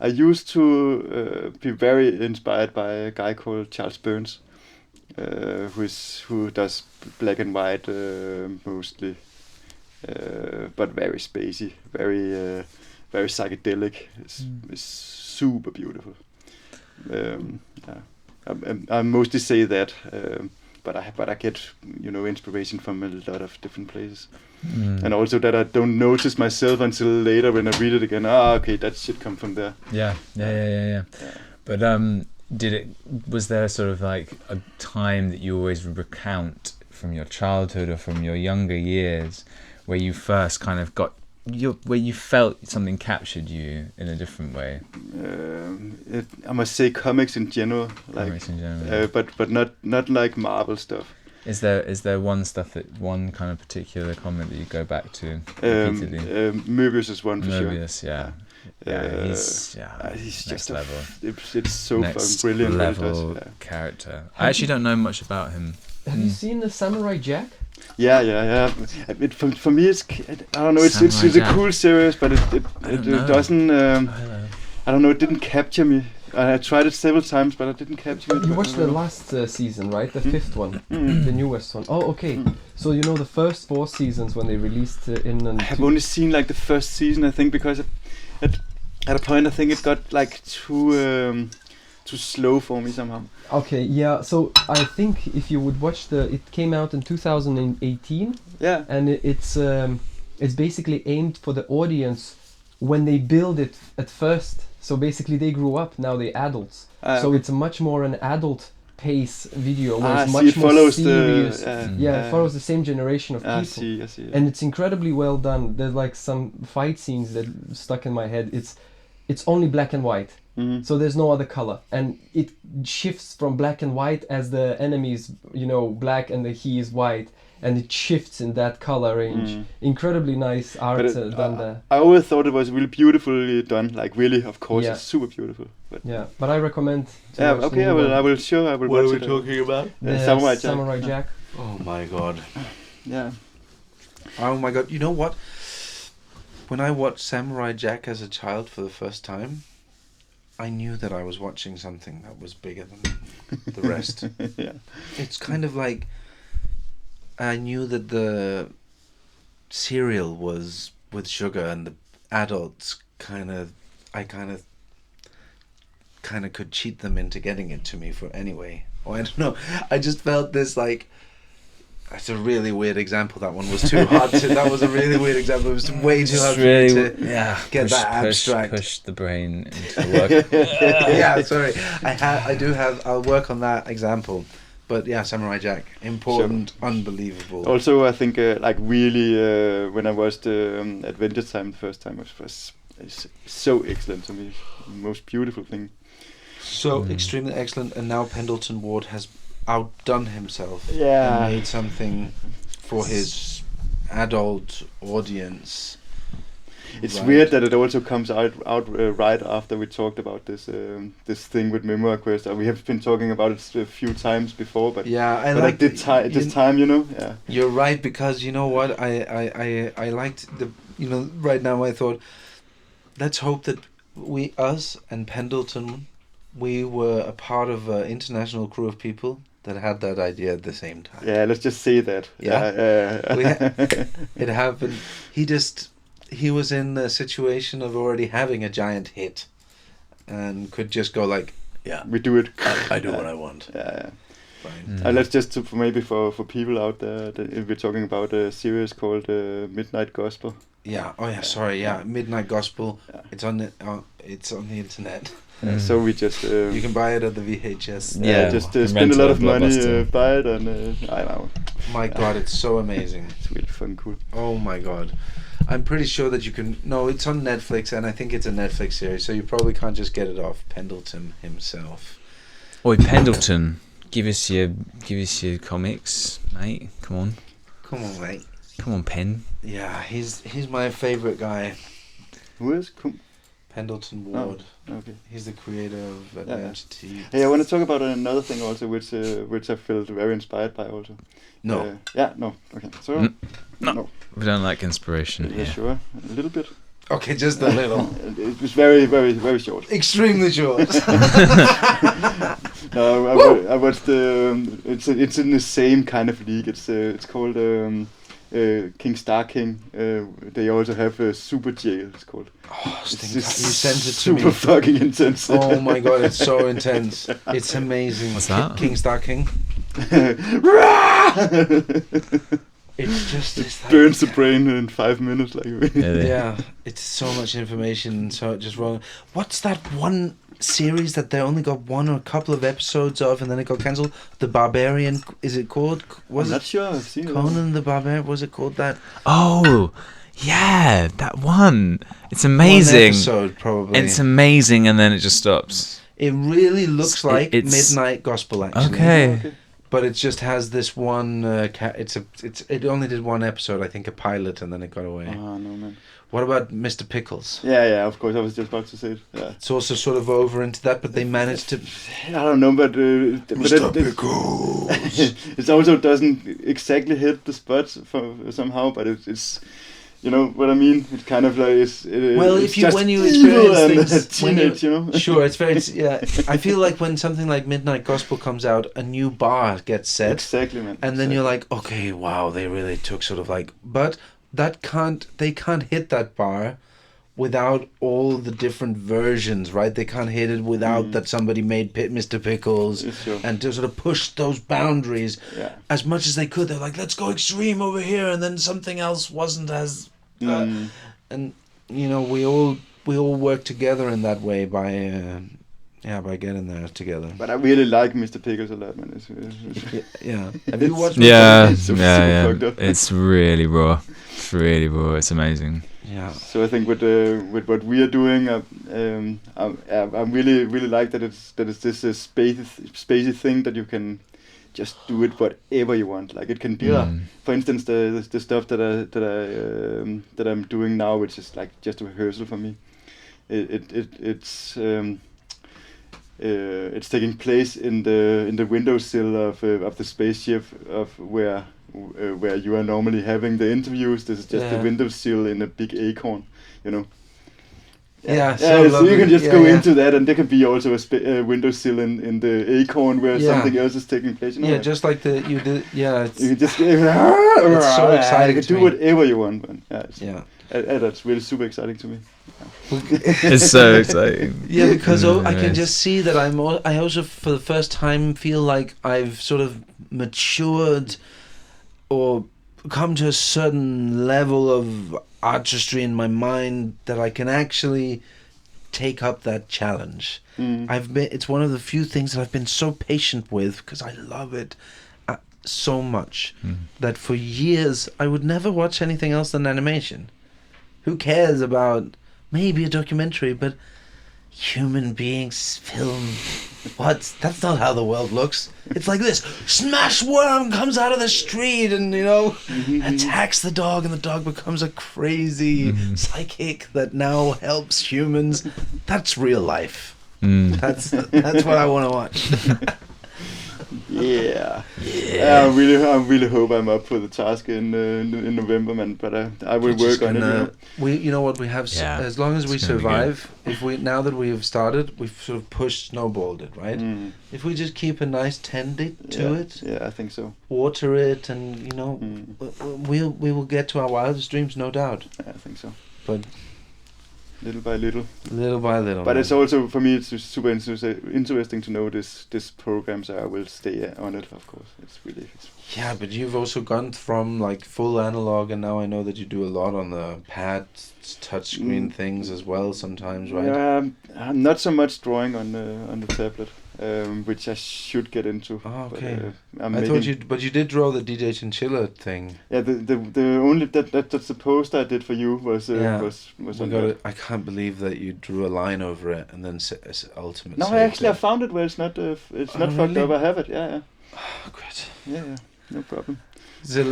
I used to be very inspired by a guy called Charles Burns, who does black and white mostly, but very spacey, very psychedelic. It's super beautiful. I mostly say that, but I get inspiration from a lot of different places. And also that I don't notice myself until later when I read it again. Okay, that shit come from there. Yeah. But was there sort of like a time that you always recount from your childhood or from your younger years where you first kind of where you felt something captured you in a different way? I must say comics in general, Comics in general. but not like Marvel stuff. Is there one kind of particular comment that you go back to repeatedly? Möbius is one for Möbius, sure. yeah. He's He's next just level. It's so fucking Next brilliant. what he level does. character. I actually don't know much about him. Have you seen the Samurai Jack? Yeah. For me, it's I don't know. It's a Jack. cool series, but it know. doesn't. Hello. I don't know. It didn't capture me. I tried it several times, but it didn't capture me. You watched the last season, right? The fifth one, the newest one. Oh, okay. So you know the first 4 seasons when they released I have only seen like the first season, I think, because at a point I think it got like too slow for me somehow. Okay, yeah. So I think if you would watch it came out in 2018. Yeah. And it's basically aimed for the audience when they build it at first. So basically they grew up, now they're adults. So Okay. it's a much more an adult pace video where it's so much it more follows serious. the It follows the same generation of I people. see. And it's incredibly well done. There's like some fight scenes that stuck in my head. It's only black and white. Mhm. So there's no other color, and it shifts from black and white as the enemy is, black and he is white, and it shifts in that color range. Incredibly nice art done there. I always thought it was really beautifully done. Like really, of course, Yeah. it's super beautiful. But Yeah, but I recommend. to yeah, watch the okay, new one. I will What are watch we it. talking about? The Samurai Jack. Samurai Jack. Oh my god. Yeah. Oh my god. You know what? When I watched Samurai Jack as a child for the first time, I knew that I was watching something that was bigger than the rest. Yeah. It's kind of like I knew that the cereal was with sugar, and the adults I kind of could cheat them into getting it to me for anyway. Or I don't know. I just felt this like. That's a really weird example. That one was too hard to. That was a really weird example. It was way too hard for me to get that abstract. Push the brain into work. Yeah, sorry. I'll work on that example. But yeah, Samurai Jack, important, unbelievable. Also, I think like really when I watched Adventure Time the first time, it was so excellent to me. Most beautiful thing. So extremely excellent, and now Pendleton Ward has outdone himself. Yeah. And made something for his adult audience. It's Right. weird that it also comes out right after we talked about this thing with Memoirquest. We have been talking about it a few times before, but Yeah, but at this time, yeah. You're right, because you know what, I liked the, right now I thought, let's hope that us and Pendleton, we were a part of an international crew of people that had that idea at the same time. Yeah, let's just say that. Yeah. It happened. He was in a situation of already having a giant hit, and could just go like, yeah, we do it. I do what I want. Yeah. Fine. Let's just maybe for people out there, that we're talking about a series called Midnight Gospel. Yeah. Oh yeah. Sorry. Yeah. Midnight Gospel. Yeah. It's on the internet. So we just You can buy it at the VHS. just and spend rent a lot it of at money, Blockbuster. buy it, and I don't know. My God, it's so amazing. It's really fun, cool. Oh my God. I'm pretty sure that you can. No, it's on Netflix, and I think it's a Netflix series, so you probably can't just get it off Pendleton himself. Oi, Pendleton, give us your comics, mate. Come on, Come on, mate. come on, Pen. Yeah, he's my favorite guy, Who is? Pendleton Ward. Okay. He's the creator of Adventure Tea. Hey, I want to talk about another thing also, which I felt very inspired by also. No. No. Okay. So. No. We don't like inspiration Yeah, here. sure. A little bit. Okay, just a little. It was very, very, very short. Extremely short. No, I watched. It's in the same kind of league. It's called King Star King. They also have a Super Jail. It's called. Oh, It's you sent it to super me. fucking intense. Oh my God, it's so intense. It's amazing. What's that? King Star King. It's just it's like, Burns the brain in 5 minutes, like. Yeah, it's so much information, so just wrong. What's that one series that they only got one or a couple of episodes of, and then it got cancelled? The Barbarian, is it called? Was I'm it not sure. I've seen it. Conan the Barbarian? Was it called that? Oh, yeah, that one. It's One amazing. episode, probably. It's amazing, and then it just stops. It really looks like it's- Midnight Gospel, actually. Okay. But it just has this one. It only did one episode, I think, a pilot, and then it got away. Oh no, man. What about Mr. Pickles? Yeah. Of course, I was just about to say it. Yeah. It's also sort of over into that, but they managed to. I don't know, but Pickles. it also doesn't exactly hit the spot somehow, but it's you know what I mean. It's kind of like Well, it's if you just when you evil and experience things, when teenage, you know. Sure, it's very. Yeah, I feel like when something like Midnight Gospel comes out, a new bar gets set, Exactly, man. and then you're like, okay, wow, they really took sort of like, but they can't hit that bar without all the different versions, right? They can't hit it without that somebody made Mr. Pickles, Sure. and to sort of push those boundaries Yeah. as much as they could. They're like, let's go extreme over here, and then something else wasn't as. And you know, we all work together in that way by getting there together. But I really like Mr. Pickles a lot, man. It's Yeah. Have you watched? Yeah, It's super yeah. fucked up. It's really raw. It's really raw. It's amazing. Yeah. So I think with what we are doing, I really like that it's this spacey thing that you can just do it whatever you want. Like it can be, for instance, the stuff that I'm doing now, which is like just a rehearsal for me. It's taking place in the windowsill of the spaceship of where you are normally having the interviews. This is just the windowsill in a big acorn, you know. Yeah, So you can just go into that, and there can be also a windowsill in the acorn where something else is taking place. You know? Yeah, just like you did. Yeah, You can just it's so exciting You to can do me. whatever you want, man. Yeah. That's really super exciting to me. It's so exciting. Yeah, because I can Yes. just see that I also for the first time feel like I've sort of matured or come to a certain level of artistry in my mind that I can actually take up that challenge. It's one of the few things that I've been so patient with because I love it so much that for years I would never watch anything else than animation. Who cares about maybe a documentary, but human beings film. What? That's not how the world looks. It's like this. Smash worm comes out of the street and, attacks the dog, and the dog becomes a crazy psychic that now helps humans. That's real life. That's what I want to watch. Yeah. I really hope I'm up for the task in November, man. But I will work on it. You know what we have? As long as we survive, now that we have started, we've sort of pushed, snowballed it, right? If we just keep a nice tended to it, yeah, I think so. Water it, and we will get to our wildest dreams, no doubt. Yeah, I think so. But little by little. Little by little. But it's also, for me, it's super interesting to know this program, so I will stay on it, of course. It's really... Yeah, but you've also gone from like full analog, and now I know that you do a lot on the pad, touchscreen things as well sometimes, right? Yeah, not so much drawing on the tablet, which I should get into. Oh, okay. But, I thought you did draw the DJ Chinchilla thing. Yeah, the only that's the post I did for you was on that. I can't believe that you drew a line over it and then ultimate. No, I found it where it's not fucked up. I have it. Yeah. Oh, great. Yeah. No problem. I was just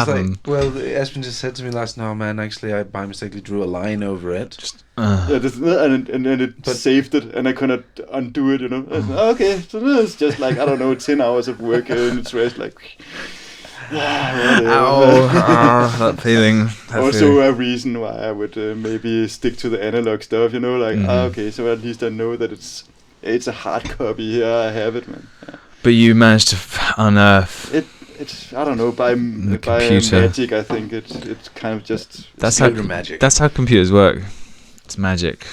like, well, Esben just said to me last night, man, actually I by mistake drew a line over it. And it saved it, and I cannot undo it, Okay, so it's just like, I don't know, 10 hours of work in its rest, like... that feeling. Also a reason why I would maybe stick to the analog stuff, okay, so at least I know that it's a hard copy here, I have it, man. Yeah. But you managed to unearth it's I don't know, by magic. I think it's kind of just magic. That's how computers work. It's magic.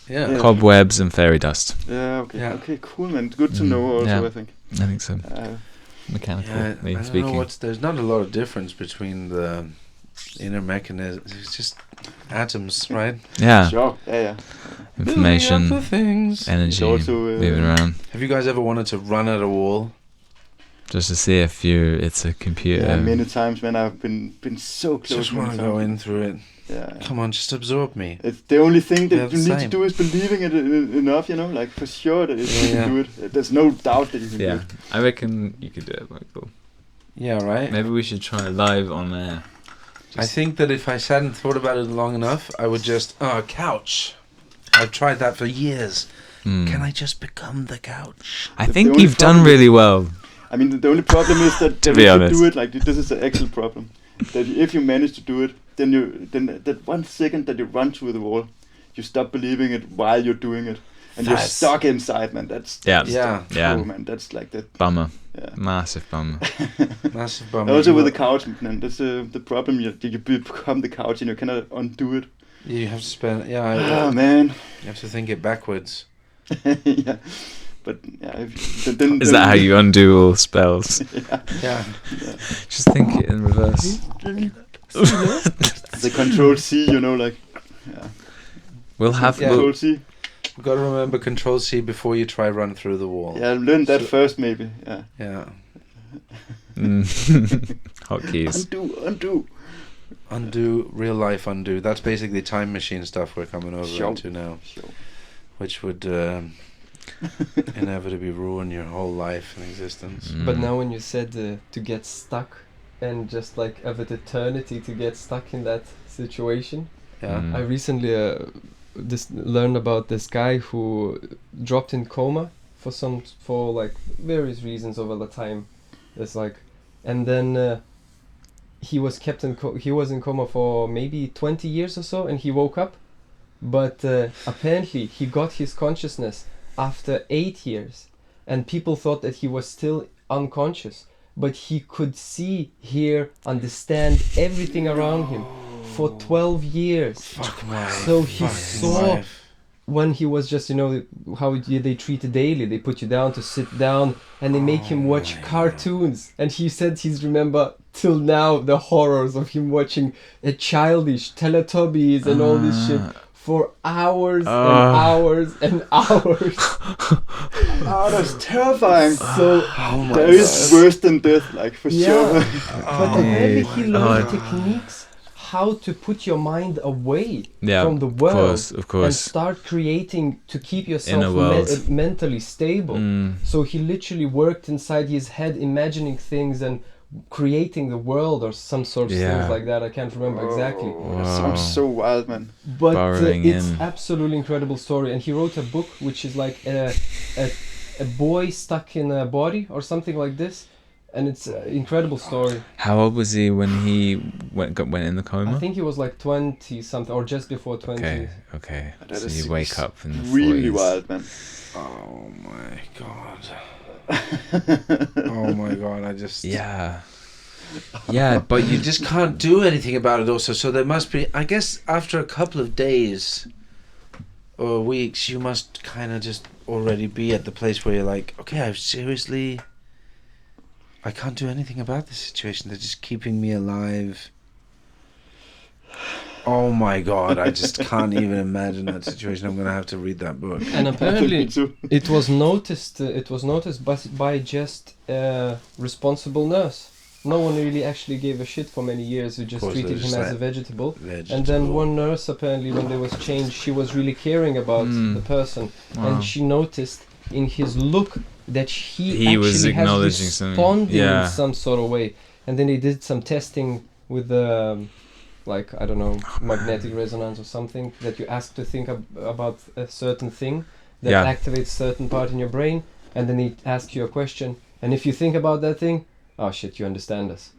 Yeah. Cobwebs and fairy dust. Yeah. Okay. Yeah. Okay. Cool, man. Good to know. Also, yeah. I think. I think so. Mechanically speaking. There's not a lot of difference between the inner mechanism. It's just atoms, right? Yeah. Sure. Yeah. Information, things. energy, also, moving around. Have you guys ever wanted to run at a wall? Just to see if it's a computer. Yeah, many times, man. I've been so close. Just want to go in through it. Yeah. Come on, just absorb me. It's the only thing that you need to do is believing it enough, like for sure that you can do it. There's no doubt that you can do it. I reckon you could do it, Michael. Yeah, right? Maybe we should try live on there. I think that if I sat and thought about it long enough, I would just... couch. I've tried that for years. Can I just become the couch? I think you've done really well. I mean, the only problem is that to be honest, do it like this is the actual problem. That if you manage to do it, then that 1 second that you run through the wall, you stop believing it while you're doing it, and you're stuck inside, man. That's true, man. That's like that bummer. Yeah. Massive bummer. Massive bummer. Also with the couch, man. That's the problem. You become the couch and you cannot undo it. You have to spend. Man. You have to think it backwards. Yeah. But then is that how you undo all spells? Yeah. Just think it in reverse. The Control C, like. Yeah. We'll have Control C. You've got to remember Control C before you try run through the wall. Yeah, learn that first, maybe. Yeah. Yeah. Hotkeys. Undo, real life undo. That's basically time machine stuff we're coming over into now. Sure. Which would inevitably ruin your whole life and existence. But now when you said to get stuck and just like have an eternity to get stuck in that situation, I recently learned about this guy who dropped in coma for like various reasons over the time. It's like, and then he was kept he was in coma for maybe 20 years or so, and he woke up, but apparently he got his consciousness after 8 years, and people thought that he was still unconscious, but he could see, hear, understand everything around him for 12 years. So he saw when he was just, how they treat it daily. They put you down to sit down and they make him watch cartoons. And he said he's remember till now the horrors of him watching a childish Teletubbies and all this shit for hours and hours and hours. That's terrifying. So that is worse than death, like for sure. But apparently he learned techniques how to put your mind away Yeah, from the world of course. and start creating to keep Inner yourself world. mentally stable. Mm. So he literally worked inside his head, imagining things and creating the world or some sort of things like that. I can't remember exactly. Oh, that sounds so wild, man. But Burrowing it's in. absolutely incredible story. And he wrote a book which is like a boy stuck in a body or something like this. And it's an incredible story. How old was he when he went in the coma? I think he was like 20 something or just before 20. Okay. That So is you wake up in the really 40s. wild, man. Oh my god. Oh my god, I just... Yeah. Yeah, but you just can't do anything about it also. So there must be, I guess, after a couple of days or weeks, you must kind of just already be at the place where you're like, okay, I can't do anything about this situation. They're just keeping me alive. Oh my god, I just can't even imagine that situation. I'm going to have to read that book. And apparently Me too. it was noticed by just a responsible nurse. No one really actually gave a shit for many years. Who just course, treated they're him just as like a vegetable. And then one nurse, apparently, when there was change, she was really caring about the person. Wow. And she noticed in his look that he He was actually has acknowledging something. responding Yeah. in some sort of way. And then they did some testing with like, I don't know, magnetic resonance or something, that you ask to think about a certain thing that Yeah. activates certain part in your brain, and then he asks you a question, and if you think about that thing, oh shit, you understand us.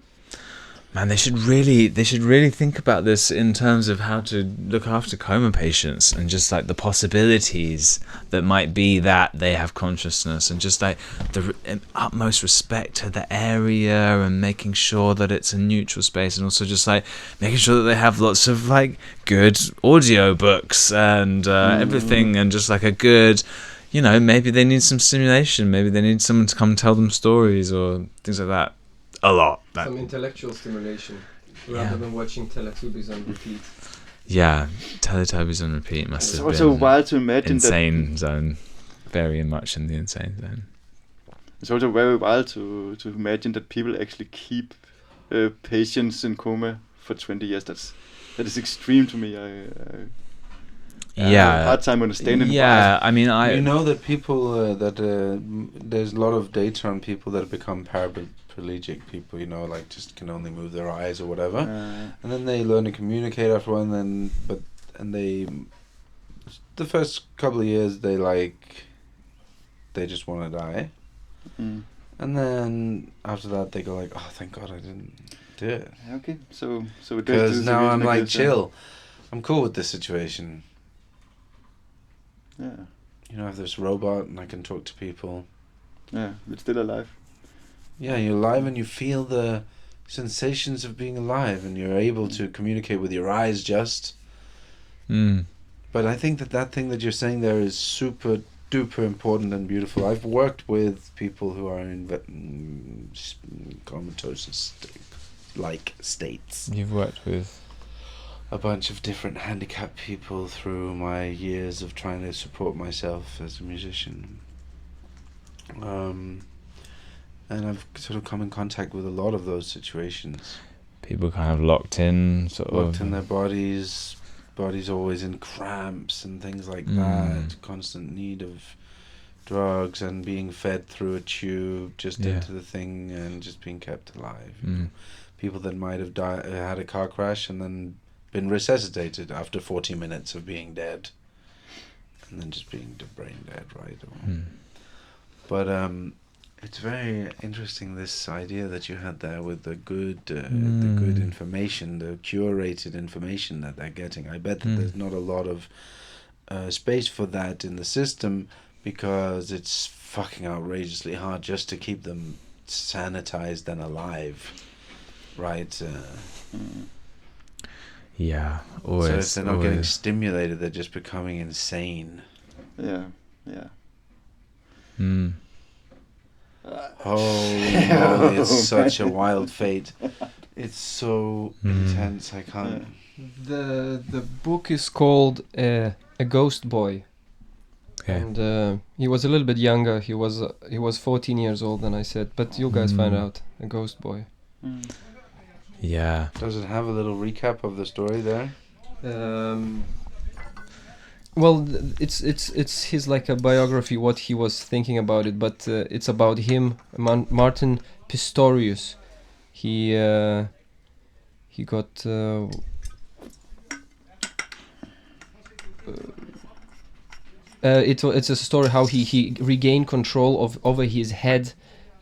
Man, they should really think about this in terms of how to look after coma patients and just like the possibilities that might be that they have consciousness, and just like the utmost respect to the area and making sure that it's a neutral space, and also just like making sure that they have lots of like good audio books and everything, and just like a good, you know, maybe they need some stimulation, maybe they need someone to come tell them stories or things like that. A lot. Some intellectual stimulation, rather than watching Teletubbies on repeat. Yeah, Teletubbies on repeat must It's have also been wild to imagine insane zone. Very much in the insane zone. It's also very wild to imagine that people actually keep patients in coma for 20 years. That is extreme to me. I have a hard time understanding. Yeah, I mean, you know that people there's a lot of data on people that become paraplegic people, you know, like just can only move their eyes or whatever, and then they learn to communicate after one. The first couple of years they just want to die, and then after that they go like, oh, thank God I didn't do it. Okay, so because now I'm like chill, I'm cool with this situation. Yeah. You know, I have this robot and I can talk to people. Yeah, it's still alive. Yeah, you're alive and you feel the sensations of being alive, and you're able to communicate with your eyes just. But I think that thing that you're saying there is super duper important and beautiful. I've worked with people who are in comatose-like states. You've worked with a bunch of different handicapped people through my years of trying to support myself as a musician. And I've sort of come in contact with a lot of those situations. People kind of locked in, locked in their bodies always in cramps and things like that, constant need of drugs and being fed through a tube just into the thing and just being kept alive. You know? People that might have had a car crash and then been resuscitated after 40 minutes of being dead, and then just being brain dead, right? But it's very interesting, this idea that you had there with the good information, the curated information that they're getting. I bet that there's not a lot of space for that in the system, because it's fucking outrageously hard just to keep them sanitized and alive, right? Yeah, always. So if they're not getting stimulated, they're just becoming insane. Yeah. Holy moly, it's such a wild fate. It's so intense, I can't... The book is called A Ghost Boy. Okay. And he was a little bit younger. He was 14 years old, and I said, but you guys find out. A Ghost Boy. Yeah. Does it have a little recap of the story there? Well, it's his like a biography, what he was thinking about it, but it's about him, Martin Pistorius. He got it's a story how he regained control over his head,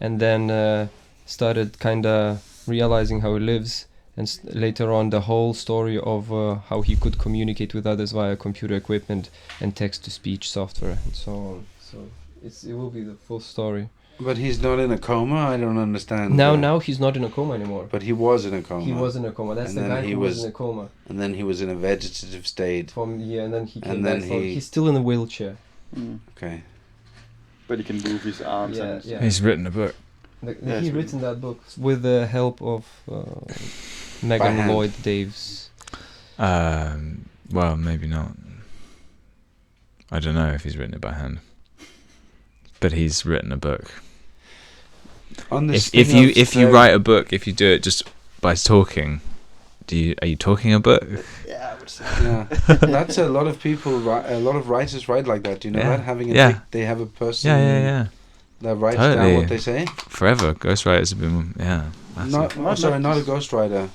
and then started kind of realizing how he lives. And later on, the whole story of how he could communicate with others via computer equipment and text-to-speech software and so on. So it will be the full story. But he's not in a coma? I don't understand. Now he's not in a coma anymore. But he was in a coma. He was in a coma. That's And the then guy he who was was- in a coma. And then he was in a vegetative state. And then he came And back. then So he- he's still in a wheelchair. Okay. But he can move his arms. Yeah, and yeah. He's written a book. Yeah, He it's written that book with the help of Megan hand. Lloyd Daves. Well, maybe not. I don't know if he's written it by hand. But he's written a book. On this If thing you of if you the- write a book, if you do it just by talking, are you talking a book? Yeah, I would say. Yeah, that's a lot of people. A lot of writers write like that. Do you know Yeah. that? Having a Yeah. they have a person. Yeah. That writes down Totally. what they say. Forever, ghostwriters have been massive. Not a ghostwriter.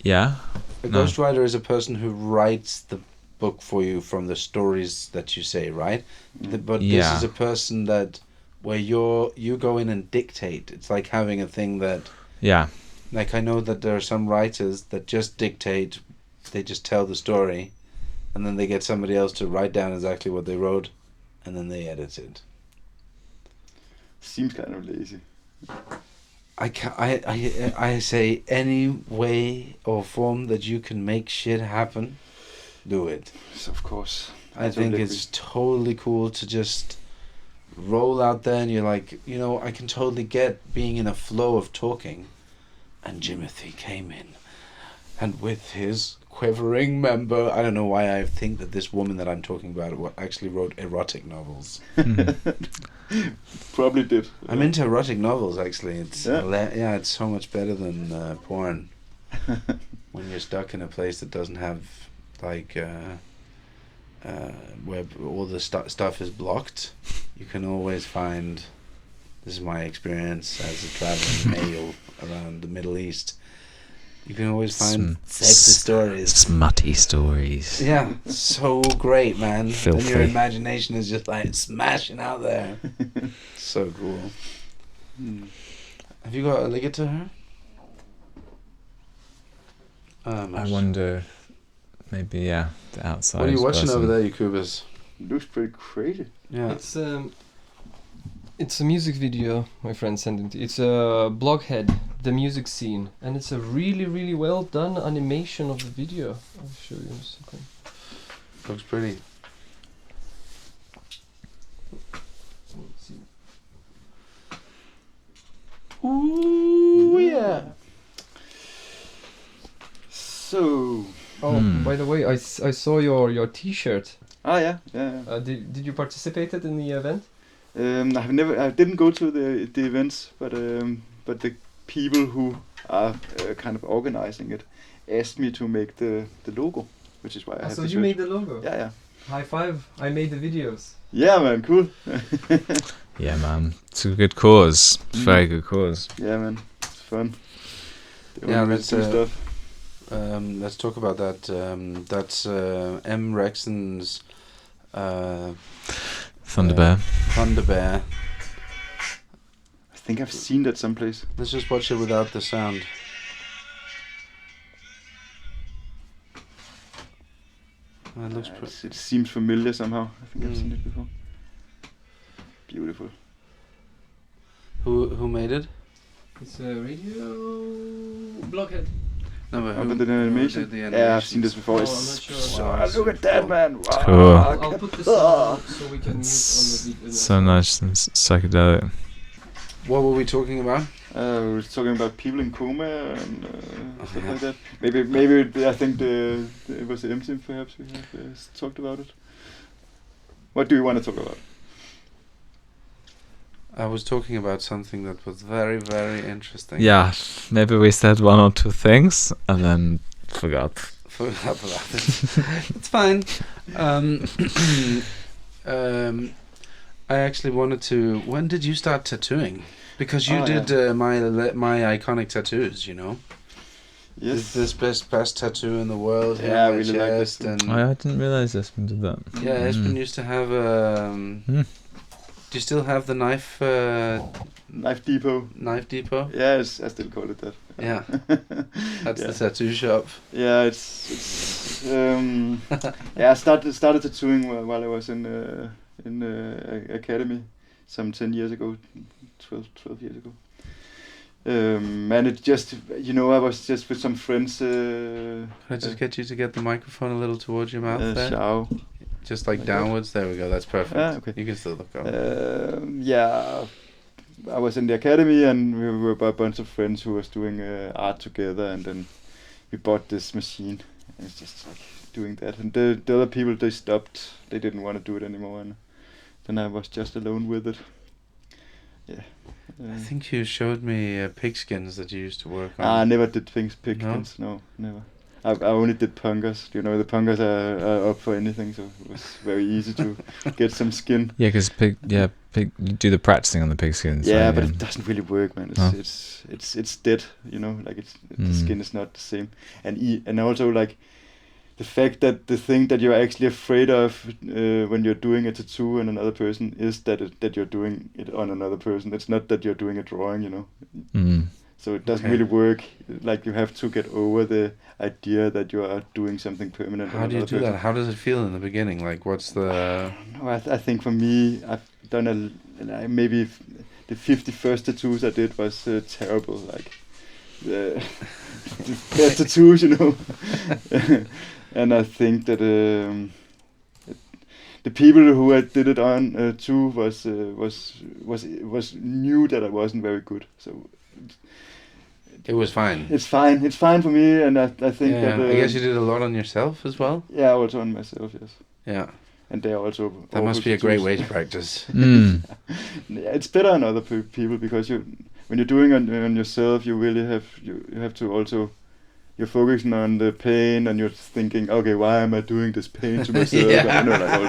Yeah. A No. ghostwriter is a person who writes the book for you from the stories that you say, right? But this Yeah. is a person that where you go in and dictate. It's like having a thing that, Yeah. like I know that there are some writers that just dictate. They just tell the story, and then they get somebody else to write down exactly what they wrote, and then they edit it. Seems kind of lazy. I say any way or form that you can make shit happen, do it. So of course. I think totally it's totally cool to just roll out there and you're like, I can totally get being in a flow of talking. And Jimothy came in, and with his quivering member, I don't know why I think that this woman that I'm talking about actually wrote erotic novels. Probably did. I'm into erotic novels actually. It's Yeah. it's so much better than porn. When you're stuck in a place that doesn't have like where all the stuff is blocked, you can always find. This is my experience as a traveling male around the Middle East. You can always find sexy stories. Smutty stories. Yeah, so great, man. Filthy. Then your imagination is just like smashing out there. So cool. Have you got a ligator to her? I wonder, maybe, the outside. What are you watching over there, Jacobus? Looks pretty crazy. Yeah. It's a music video my friend sent it. It's a Blockhead, the music scene, and it's a really, really well done animation of the video. I'll show you in a second. Looks pretty. Let's see. Ooh, yeah. So. Oh, by the way, I saw your T-shirt. Ah, yeah. Did you participate in the event? I didn't go to the events, but the people who are kind of organizing it asked me to make the logo, which is why I have So the you shirt. made the logo? Yeah. High five! I made the videos. Yeah, man, cool. Yeah, man. It's a good cause. It's a very good cause. Yeah, man, it's fun. They Yeah, only let's do stuff. let's talk about that. That's M. Rexon's Thunderbear. Thunderbear. I think I've seen that someplace. Let's just watch it without the sound. It looks It seems familiar somehow. I think I've seen it before. Beautiful. Who made it? It's a radio Blockhead. No, but Up in the animation? the Yeah, I've seen this before. Oh, It's I'm not sure. so, Wow, look at that, man. Wow. Cool. I'll put this on so we can mute on the video. So nice and psychedelic. What were we talking about? We were talking about people in coma and stuff yeah. like that. Maybe I think it was the M-Team perhaps we have talked about it. What do you want to talk about? I was talking about something that was very, very interesting. Yeah, maybe we said one or two things and then forgot. Forgot about it. It's fine. I actually wanted to. When did you start tattooing? Because you did my iconic tattoos, you know. Yes. This best tattoo in the world. Yeah, I on my really like chest, this. and I didn't realize Esben did that. yeah, Esben used to have. Do you still have the knife? Knife Depot. Knife Depot. Yeah, I still call it that. Yeah, that's the tattoo shop. Yeah, it's yeah. I started tattooing while I was in academy, some 10 years ago, 12 years ago. And it just, I was just with some friends. Can I just get you to get the microphone a little towards your mouth there? Ciao. Just like downwards. There we go. That's perfect. Okay. You can still look up. Yeah, I was in the academy and we were a bunch of friends who was doing art together, and then we bought this machine. And it's just like doing that. And the other people, they stopped. They didn't want to do it anymore. And then I was just alone with it. Yeah. I think you showed me pigskins that you used to work on. I never did pigskins. No, never. I only did punkers. You know, the punkers are up for anything, so it was very easy to get some skin. Yeah, because you do the practicing on the pigskins. Yeah, right? but it doesn't really work, man. It's dead. You know, like the skin is not the same, and also like the fact that the thing that you're actually afraid of when you're doing a tattoo on another person is that you're doing it on another person. It's not that you're doing a drawing, you know. So it doesn't really work. Like you have to get over the idea that you are doing something permanent. How do you do that? How does it feel in the beginning? Like, what's the? I think for me, I've done maybe the 51st tattoos I did was terrible. Like the best tattoos, you know. And I think that the people who I did it on too was knew that I wasn't very good. So. It was fine. It's fine. It's fine for me, and I think that. I guess you did a lot on yourself as well. Yeah, also on myself, yes. Yeah. And they also. That must be a great way to practice. Yeah, it's better on other people because when you're doing on yourself, you really have to also. You're focusing on the pain, and you're thinking, okay, why am I doing this pain to myself? Yeah. I know, like all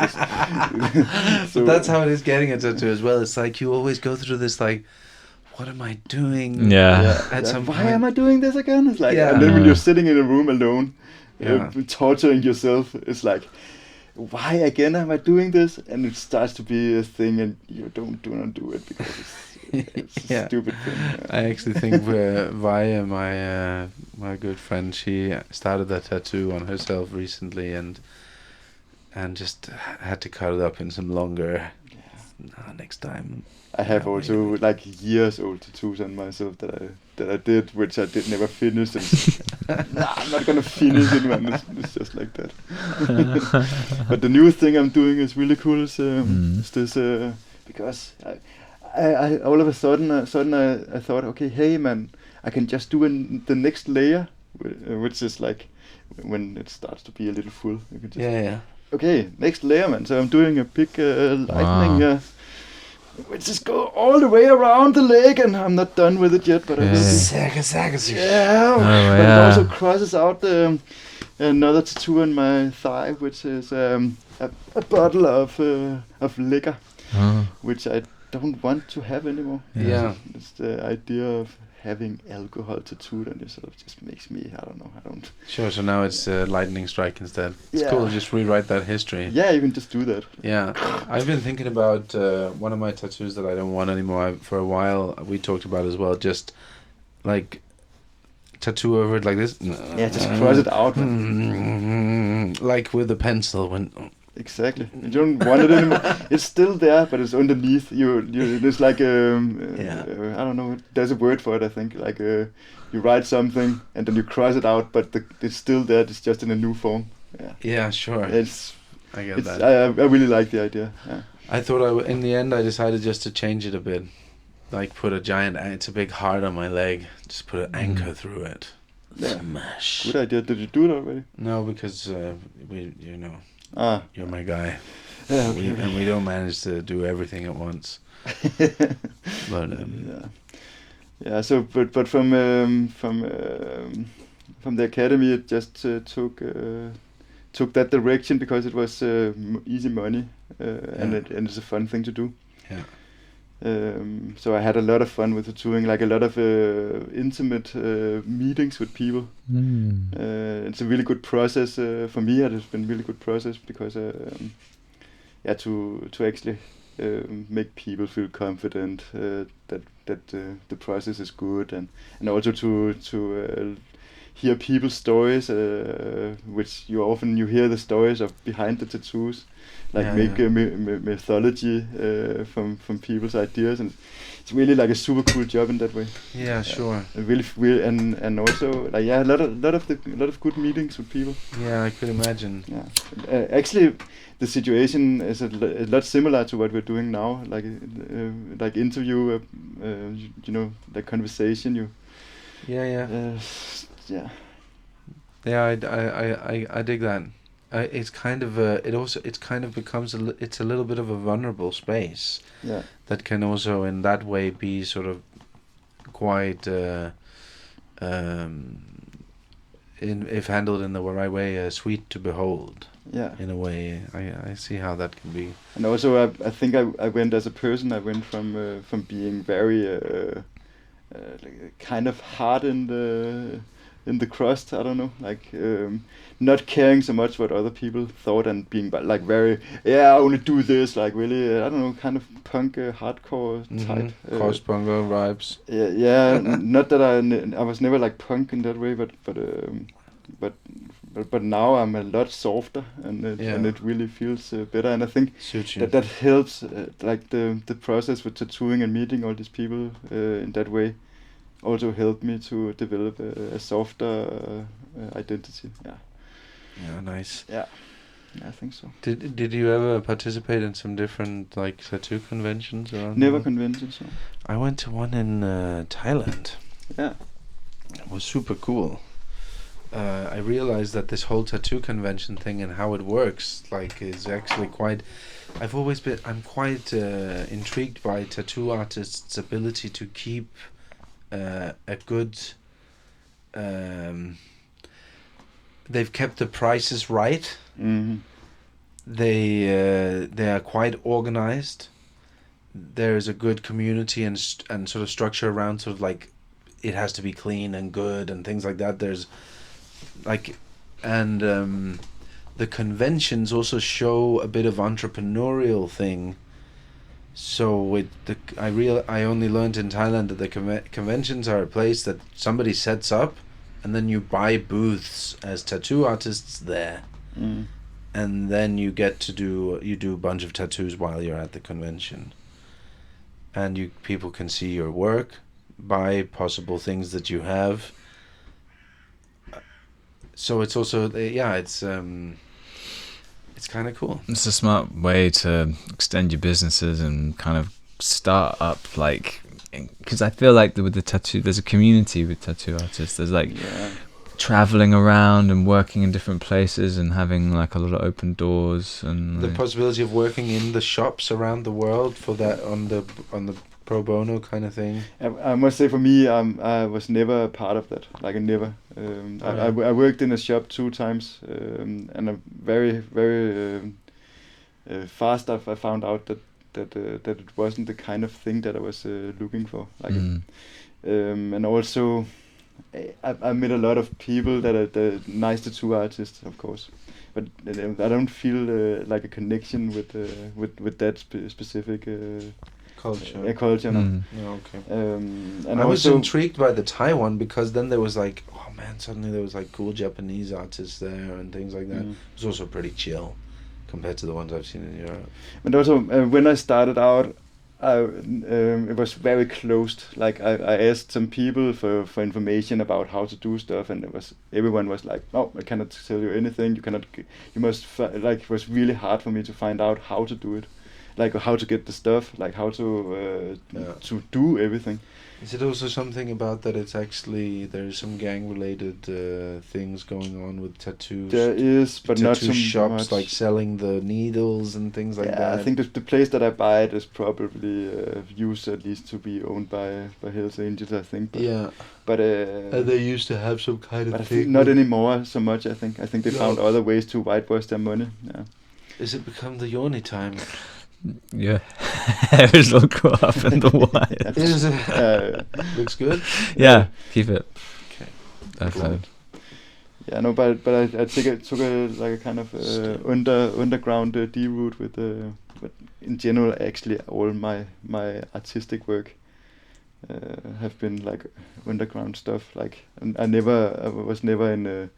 this. So that's how it is getting a tattoo as well. It's like you always go through this like. What am I doing? Yeah. At some why point. am I doing this again? It's like, Yeah. and then when you're sitting in a room alone, Yeah. torturing yourself, it's like, why again am I doing this? And it starts to be a thing, and you do not do it because it's a stupid thing. Yeah. I actually think Vaya, my good friend, she started that tattoo on herself recently, and just had to cut it up in some longer. Next time. I have also like years old tattoos on myself that I did, which I never finished. And I'm not gonna finish it, man. It's just like that. But the new thing I'm doing is really cool. Is this because I all of a sudden I thought, okay, hey man, I can just do the next layer, which is like when it starts to be a little full. You can just okay, next layer, man. So I'm doing a big lightning here. Which just go all the way around the leg, and I'm not done with it yet, but I will be. But it also crosses out another tattoo on my thigh, which is a bottle of liquor, which I don't want to have anymore. Yeah. It's the idea of having alcohol tattooed on yourself just makes me, I don't. Sure, so now it's lightning strike instead. It's cool, just rewrite that history. Yeah, you can just do that. Yeah, I've been thinking about one of my tattoos that I don't want anymore. For a while, we talked about as well, just like tattoo over it like this. Yeah, just cross it out. Like with a pencil when... Exactly. You don't want it anymore. It's still there, but it's underneath. It's like I don't know. There's a word for it. I think like you write something and then you cross it out, but it's still there. It's just in a new form. Yeah. Yeah, sure. I get that. I really like the idea. Yeah. I thought in the end I decided just to change it a bit, like put a giant. It's a big heart on my leg. Just put an anchor through it. Yeah. Smash. Good idea. Did you do it already? No, because you're my guy. and we don't manage to do everything at once. But yeah. So, but from the academy, it just took that direction because it was easy money, and it's a fun thing to do. Yeah. So I had a lot of fun with tattooing, like a lot of intimate meetings with people. It's a really good process for me. It has been a really good process because to actually make people feel confident that the process is good, and also to hear people's stories, which you hear the stories of behind the tattoos, like mythology from people's ideas, and it's really like a super cool job in that way. Yeah, sure. Really, and also like a lot of good meetings with people. Yeah, I could imagine. Yeah, actually, the situation is a lot similar to what we're doing now, like interview, like conversation. Yeah, I dig that. It's kind of becomes it's a little bit of a vulnerable space. Yeah. That can also in that way be sort of quite if handled in the right way, sweet to behold. Yeah. In a way, I see how that can be. And also, I think I went as a person. I went from being very kind of hard in the crust. I don't know, like not caring so much what other people thought, and being like very I only do this, like really I don't know, kind of punk hardcore type. Post-punker vibes. Yeah. Not that I was never like punk in that way, but now I'm a lot softer, and it really feels better, and I think that helps, like the process with tattooing and meeting all these people in that way also helped me to develop a softer identity. Yeah, nice. Yeah, I think so. Did you ever participate in some different like tattoo conventions around? Never conventions. No. I went to one in Thailand. Yeah, it was super cool. I realized that this whole tattoo convention thing and how it works, like, is actually quite. I'm quite intrigued by tattoo artists' ability to keep a good. They've kept the prices right. Mm-hmm. They are quite organized. There's a good community and sort of structure around, sort of like it has to be clean and good and things like that. There's like, and the conventions also show a bit of entrepreneurial thing. So I only learned in Thailand that the conventions are a place that somebody sets up, and then you buy booths as tattoo artists there, and then you get to do a bunch of tattoos while you're at the convention, and people can see your work, buy possible things that you have. So it's also it's kind of cool. It's a smart way to extend your businesses and kind of start up, like, because I feel like with the tattoo, there's a community with tattoo artists. There's like traveling around and working in different places and having like a lot of open doors, and the possibility of working in the shops around the world for that on the pro bono kind of thing. I must say, for me, I was never a part of that. Like, I never. I worked in a shop 2 times, and I'm very, very fast. I found out that it wasn't the kind of thing that I was looking for. Like, and also, I met a lot of people that are nice tattoo artists, of course, but I don't feel like a connection with that specific. Culture. Culture. No. Okay. And I was intrigued by the Thai one, because then there was like, oh man, suddenly there was like cool Japanese artists there and things like that. It was also pretty chill compared to the ones I've seen in Europe. But also, when I started out, it was very closed. Like, I asked some people for information about how to do stuff, and everyone was like, "Oh, I cannot tell you anything. You cannot. You must." Like, it was really hard for me to find out how to do it. like how to get the stuff, like how to do everything. Is it also something about that it's actually there's some gang-related things going on with tattoos? There is, but not tattoo so shops much. like selling the needles and things like that. I think the place that I buy it is probably used at least to be owned by Hells Angels, I think. But, but and they used to have some kind but I of think thing. not anymore so much. I think they No. found other ways to whitewash their money. Yeah. Is it become the yawny time? Yeah. Hair's all caught up in the wire. Is it? Looks good. Yeah, keep it. Okay. Perfect. Yeah, no, but I took a kind of underground D route with but in general actually all my artistic work have been like underground stuff. Like I was never in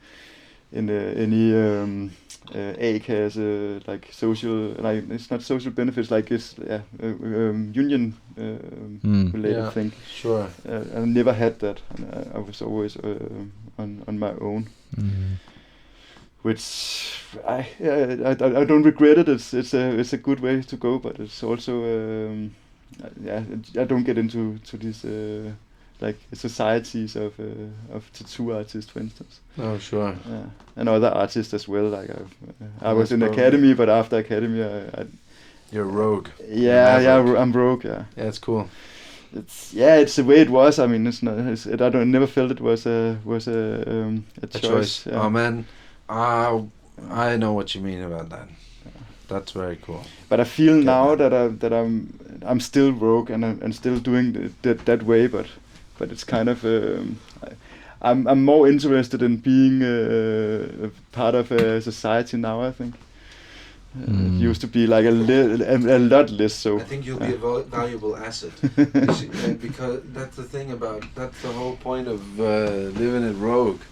any ACAS like social, like it's not social benefits, like it's union related thing. Sure. I never had that. I was always on my own, which I don't regret it. It's a good way to go, but it's also I don't get into these like societies of tattoo artists, for instance. Oh, sure. Yeah, and other artists as well. Like I was That's in probably- academy, but after academy, You're a rogue. I'm broke. Yeah, Yeah, it's cool. it's the way it was. I mean, it's not. I never felt it was a A choice. choice. Yeah. Oh man, I know what you mean about that. That's very cool. But I feel Get now that. that I'm still broke and still doing that way. But it's kind of I'm more interested in being a part of a society now. I think it used to be like a lot less so. I think you'll be a valuable asset because that's the thing about that's the whole point of living at Rogue.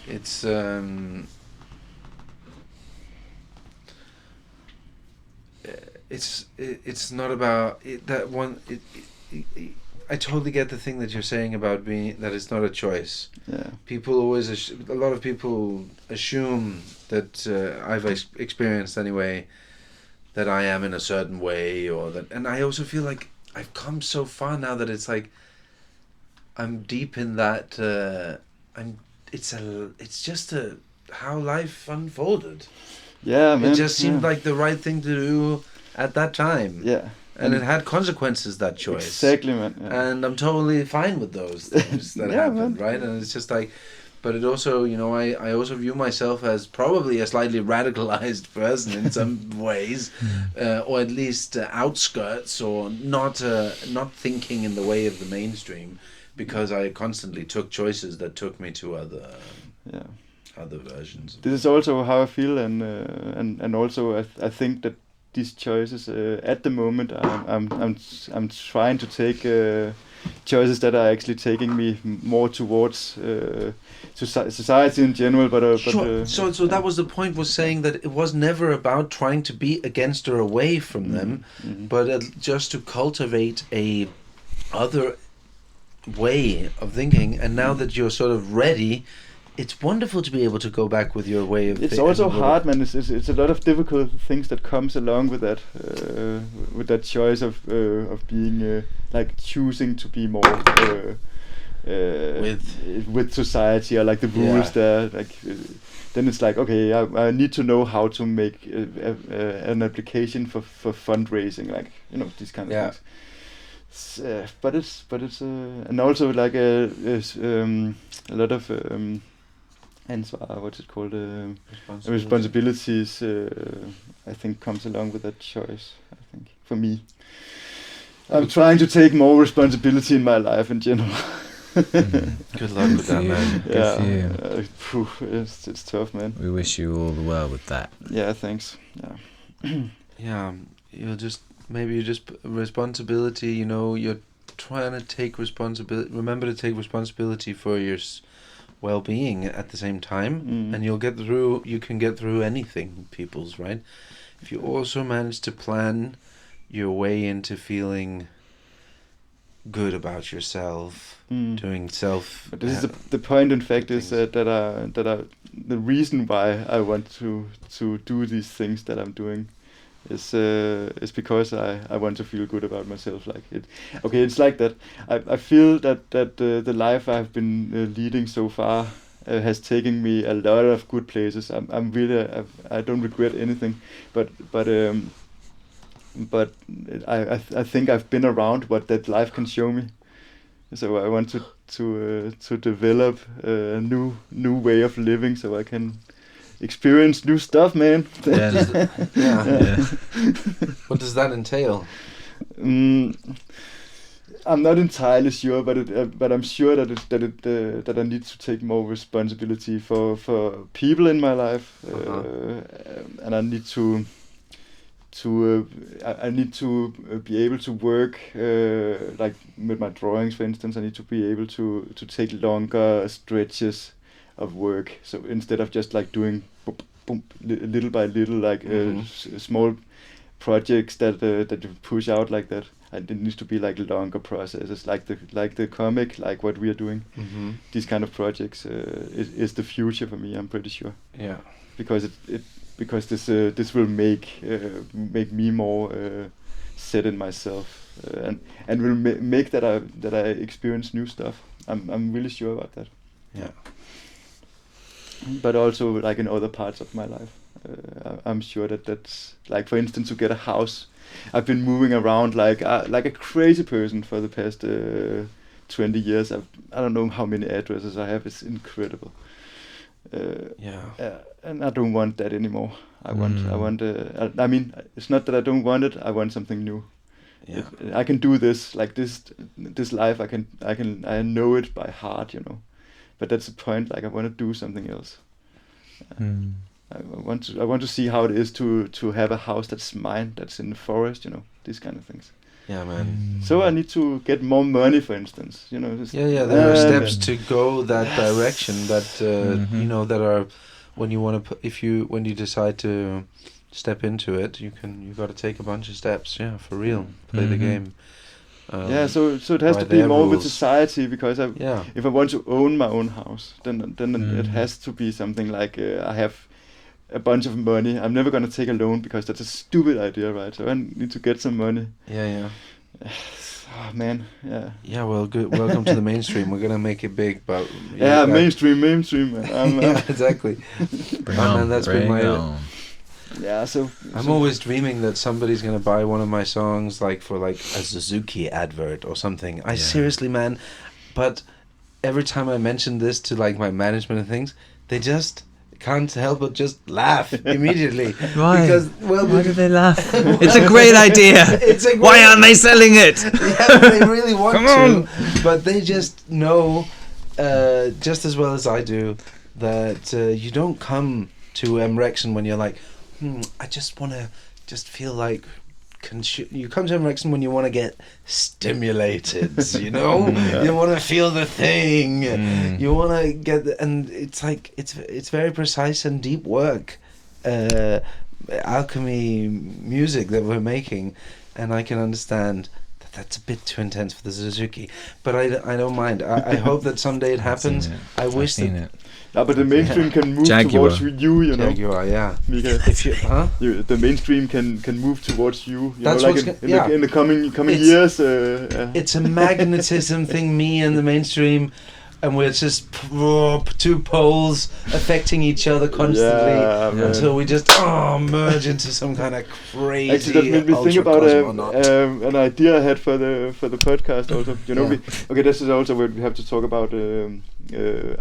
It's not about it, that one. I totally get the thing that you're saying about being that it's not a choice. Yeah. People always a lot of people assume that I've experienced anyway that I am in a certain way or that, and I also feel like I've come so far now that it's like I'm deep in that. It's just how life unfolded. Yeah, man. It just seemed like the right thing to do at that time. Yeah. And it had consequences, that choice. Exactly, man. Yeah. And I'm totally fine with those things that Yeah, happen, man. right? And it's just like, but it also, I also view myself as probably a slightly radicalized person in some ways, or at least outskirts, or not thinking in the way of the mainstream, because I constantly took choices that took me to other versions. This is also how I feel, and also I think that these choices at the moment I'm trying to take choices that are actually taking me more towards society in general, but Sure. So that was the point, was saying that it was never about trying to be against or away from them, but just to cultivate a other way of thinking. And now that you're sort of ready, it's wonderful to be able to go back with your way of it's thinking. also hard, man. It's a lot of difficult things that comes along with that choice of being like choosing to be more with society, or like the rules there. Like then it's like, okay, I need to know how to make an application for fundraising, like these kind of things. But it's and also like a lot of ansvar, what's it called? Responsibilities. I think comes along with that choice. I think for me, I'm trying to take more responsibility in my life in general. Good luck with that, man. Good for you. It's tough, man. We wish you all the well with that. Yeah, thanks. Yeah. Maybe you just responsibility. You're trying to take responsibility. Remember to take responsibility for your well-being at the same time, and you can get through anything, people's, right? If you also manage to plan your way into feeling good about yourself, doing self. But this is the point. In fact, is that the reason why I want to do these things that I'm doing is because I want to feel good about myself. Like it. Okay, it's like that. I feel that the life I've been leading so far has taken me a lot of good places. I'm really I don't regret anything, but I think I've been around what that life can show me. So I want to develop a new way of living, so I can experience new stuff, man. Yeah. Yeah. What does that entail? I'm not entirely sure, but I'm sure that I need to take more responsibility for people in my life, and I need to be able to work like with my drawings, for instance. I need to be able to take longer stretches of work. So instead of just like doing little by little, like small projects that you push out like that, and it needs to be like longer processes, like the comic, like what we are doing. These kind of projects is the future for me. I'm pretty sure. Yeah. Because because this will make me more set in myself, and will make that I experience new stuff. I'm really sure about that. Yeah. But also like in other parts of my life, I'm sure that's like, for instance, to get a house. I've been moving around like a crazy person for the past 20 years. I don't know how many addresses I have. It's incredible. And I don't want that anymore. I want. I mean, it's not that I don't want it. I want something new. Yeah. I can do this, like this life. I know it by heart, you know. But that's the point. Like I want to do something else. I want to see how it is to have a house that's mine, that's in the forest, you know. These kind of things. Yeah, man. So I need to get more money, for instance. You know. There are steps to go that direction. That you know, that are when you want to when you decide to step into it, you got to take a bunch of steps. Yeah, for real. Play the game. So it has to be more with society, because if I want to own my own house, then it has to be something like I have a bunch of money. I'm never gonna take a loan because that's a stupid idea, right? So I need to get some money. Yeah. Oh man, yeah. Yeah, well, good. Welcome to the mainstream. We're gonna make it big, but mainstream. Yeah, exactly. That's been my. Yeah, so I'm always dreaming that somebody's gonna buy one of my songs, like for like a Suzuki advert or something. Seriously, man. But every time I mention this to like my management and things, they just can't help but just laugh immediately. Why? Because why do they laugh? It's a great idea. Why aren't they selling it? Yeah, they really want to, but they just know just as well as I do that you don't come to Emrexen when you're like, I just want to just feel like you come to Emrexen when you want to get stimulated, you know. You want to feel the thing. You want to get and it's like it's very precise and deep work, alchemy music that we're making, and I can understand that that's a bit too intense for the Suzuki, but I don't mind. I hope that someday it happens. I wish that. Yeah, but the mainstream can move towards you know. Jaguar, yeah. If you, the mainstream can move towards you. That's know, like in the coming years. It's a magnetism thing. Me and the mainstream, and we're just two poles affecting each other constantly until we just merge into some kind of crazy. Actually, that made me think about an idea I had for the podcast also. You know, this is also what we have to talk about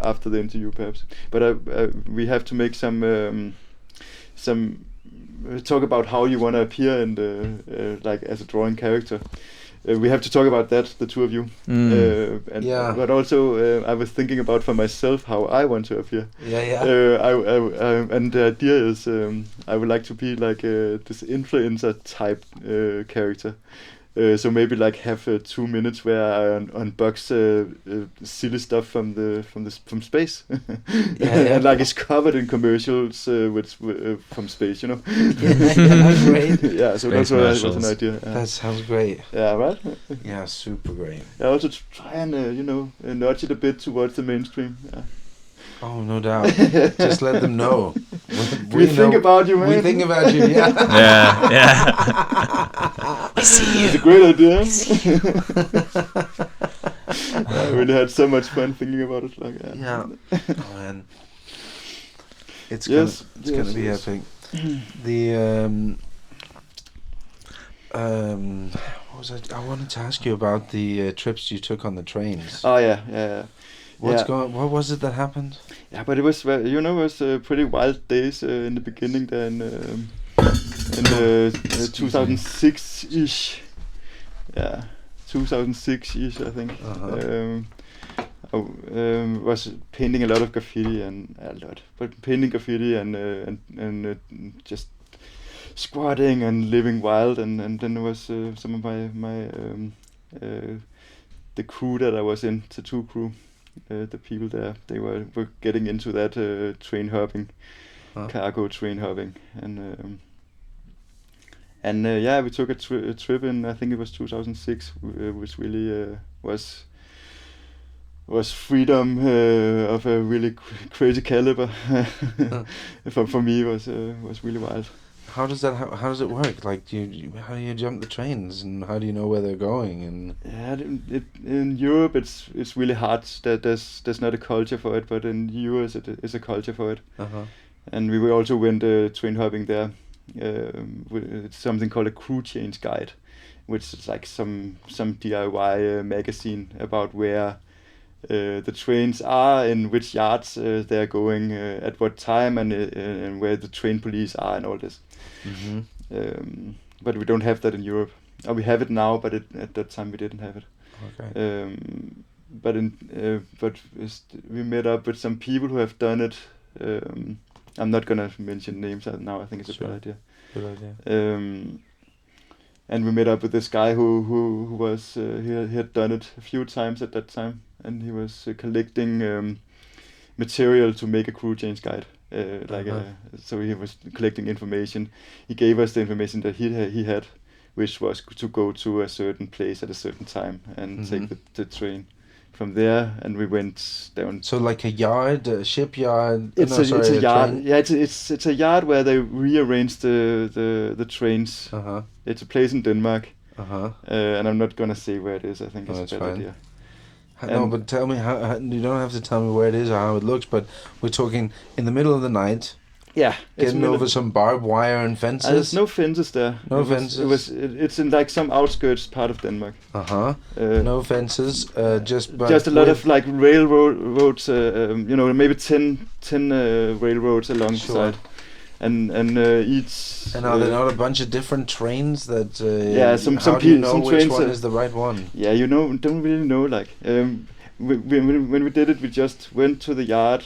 after the interview, perhaps. But we have to make some talk about how you want to appear in the like as a drawing character. We have to talk about that, the two of you. But also, I was thinking about for myself how I want to appear. And the idea is I would like to be like this influencer type character. So maybe like have 2 minutes where I unbox silly stuff from space, and like it's covered in commercials from space, you know. Great. Yeah, so that's an idea. That sounds great. Yeah, right. Yeah, super great. I also try and nudge it a bit towards the mainstream. Yeah. Oh, no doubt. Just let them know. We think about you, man. We think about you, yeah. Yeah. We see you. It's a great idea. I really had so much fun thinking about it. Like, Yeah. Oh, man. It's Yes, gonna be yes. epic. The what was I wanted to ask you about the trips you took on the trains. Oh yeah. What was it that happened? Yeah, but it was it was pretty wild days in the beginning there in 2006-ish. Yeah, 2006-ish I think. Uh-huh. I was painting a lot of graffiti and just squatting and living wild, and then there was some of my the crew that I was in, Tattoo crew, the people there, they were getting into that train hopping, cargo train hopping, and we took a trip in, I think it was 2006, which really was freedom of a really crazy caliber. For me, it was really wild. How does it work? Like, how do you jump the trains, and how do you know where they're going? And yeah, in Europe it's really hard. That there's not a culture for it, but in US it is a culture for it. And we also went train hopping there. It's something called a crew change guide, which is like some DIY magazine about where the trains are, in which yards they're going, at what time, and where the train police are, and all this. But we don't have that in Europe. We have it now, but at that time we didn't have it. Okay. But we met up with some people who have done it. I'm not gonna mention names now. I think it's a Sure. bad idea. Good idea. And we met up with this guy who was he had done it a few times at that time, and he was collecting material to make a crew change guide. So he was collecting information. He gave us the information that he had, which was to go to a certain place at a certain time and take the train from there. And we went down. So like a yard, a shipyard. It's a yard. Train? Yeah, it's a yard where they rearrange the trains. It's a place in Denmark. And I'm not gonna say where it is. I think it's a bad idea. No, but tell me how. You don't have to tell me where it is or how it looks, but we're talking in the middle of the night. Yeah, getting over some barbed wire and fences. There's no fences there. No fences. It's in like some outskirts part of Denmark. No fences. Just a lot of like railroads. Maybe 10 railroads alongside. Sure. And each. And are there not a bunch of different trains that? Some how do you know which trains one is the right one? Yeah, don't really know. Like, when we did it, we just went to the yard,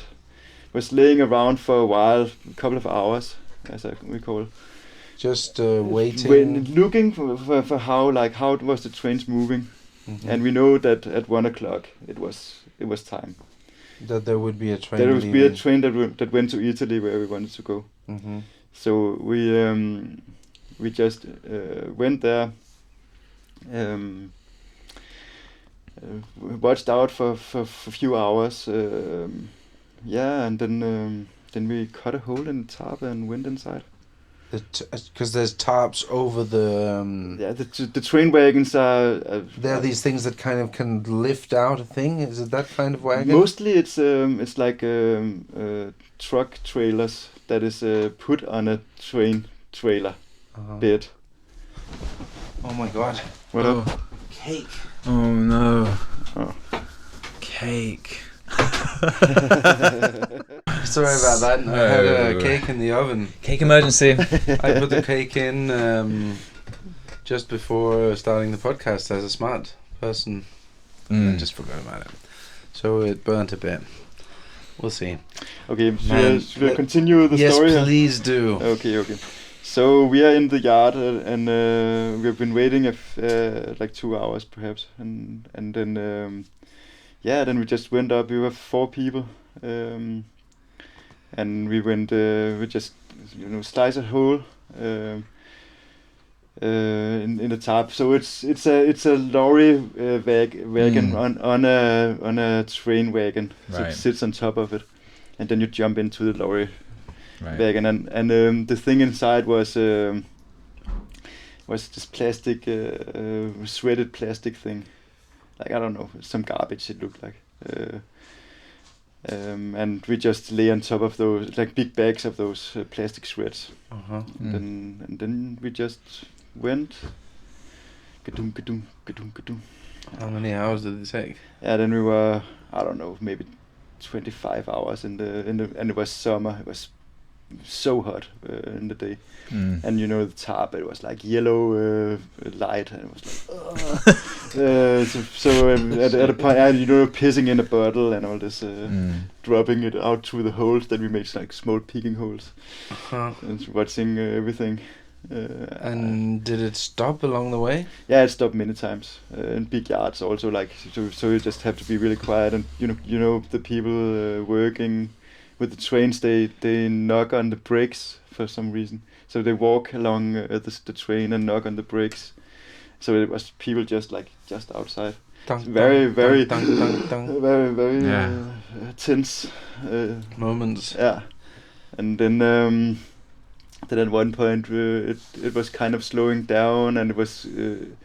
was laying around for a while, a couple of hours, as I recall. Just waiting. Looking for how was the trains moving, and we know that at 1 o'clock it was time. That there would be a train. There would be a train that went to Italy where we wanted to go. So we just went there, watched out for a few hours, and then we cut a hole in the tarp and went inside. Because there's tarps over the. The train wagons are. There are these things that kind of can lift out a thing. Is it that kind of wagon? Mostly, it's like truck trailers that is put on a train trailer bed. Oh my God! What up? Cake. Oh no. Oh. Cake. Sorry about that. I had a cake in the oven. Cake emergency. I put the cake in just before starting the podcast as a smart person. I just forgot about it. So it burnt a bit. We'll see. Okay, should I continue the story? Yes, please do. Okay. So we are in the yard and we've been waiting like 2 hours perhaps, and then then we just went up. We were 4 people, and we went. We just slice a hole in the tarp. So it's a lorry wagon on a train wagon. So Right. it sits on top of it, and then you jump into the lorry Right. wagon, and the thing inside was this plastic, shredded plastic thing, like I don't know, some garbage it looked like. And we just lay on top of those, like big bags of those plastic shreds. And then we just went. Gadum, gadum, gadum, gadum. How many hours did it take? Yeah, then we were, I don't know, maybe 25 hours in the and it was summer. It was so hot in the day, and you know the tarp. It was like yellow light, and it was like at a point, you know, pissing in a bottle and all this, dropping it out through the holes that we made, like small peeking holes, and watching everything. And did it stop along the way? Yeah, it stopped many times in big yards also. Like so you just have to be really quiet, and you know the people working with the trains, they knock on the brakes for some reason. So they walk along the train and knock on the brakes. So it was people just outside. Very tense moments. Yeah, and then at one point it was kind of slowing down, and it was you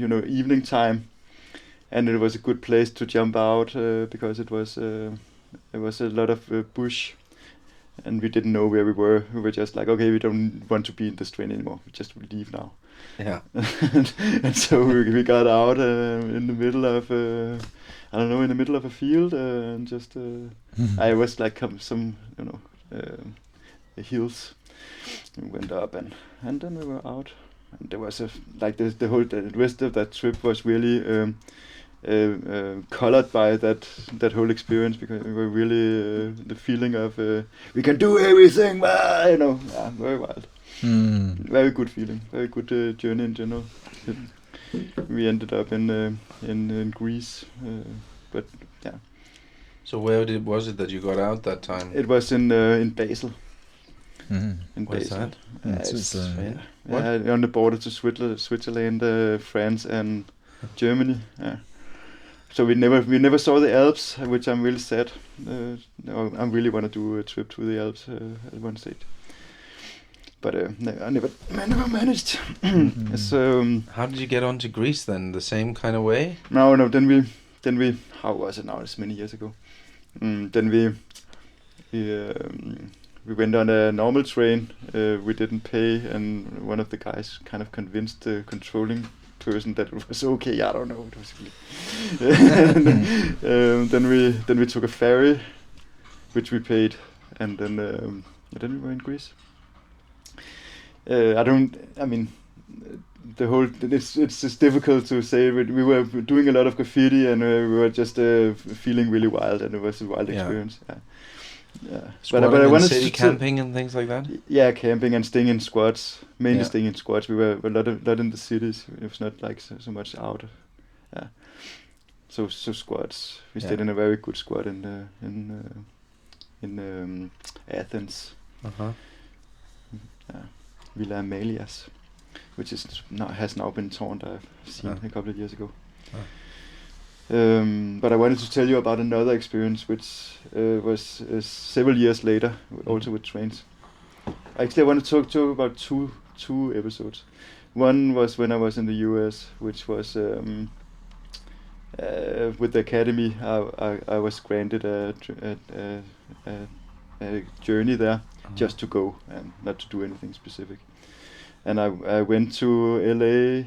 know, evening time. And it was a good place to jump out because it was a lot of bush, and we didn't know where we were. We were just like, okay, we don't want to be in this train anymore. We just will leave now. Yeah. and so we got out in the middle of I don't know, in the middle of a field, and just I was like some hills. We went up and then we were out. And there was the rest of that trip was really colored by that whole experience, because we were really the feeling of we can do everything, you know, very wild, very good feeling, very good journey in general. We ended up in Greece, but yeah. So where was it that you got out that time? It was in Basel. In Where's Basel. that? Switzerland. On the border to Switzerland, France, and Germany. Yeah. So we never saw the Alps, which I'm really sad. I really want to do a trip to the Alps at one stage, but I never managed. So how did you get on to Greece then? The same kind of way? No. Then we. How was it now? It's many years ago. Then we went on a normal train. We didn't pay, and one of the guys kind of convinced the controlling person that it was okay. I don't know. It was really. Then we took a ferry, which we paid, and then we were in Greece. The whole it's just difficult to say. We were doing a lot of graffiti, and we were just feeling really wild, and it was a wild experience. Yeah. But I wanted city camping and things like that. Yeah, camping and staying in squats. Mainly staying in squats. We were a lot in the cities. It was not like so much out. Yeah. So squats. We stayed in a very good squat in Athens. Villa Amalias, which has now been torn. I've seen a couple of years ago. But I wanted to tell you about another experience, which was several years later, also with trains. Actually, I want to talk about two episodes. One was when I was in the US, which was with the academy. I was granted a journey there, just to go and not to do anything specific. And I went to LA.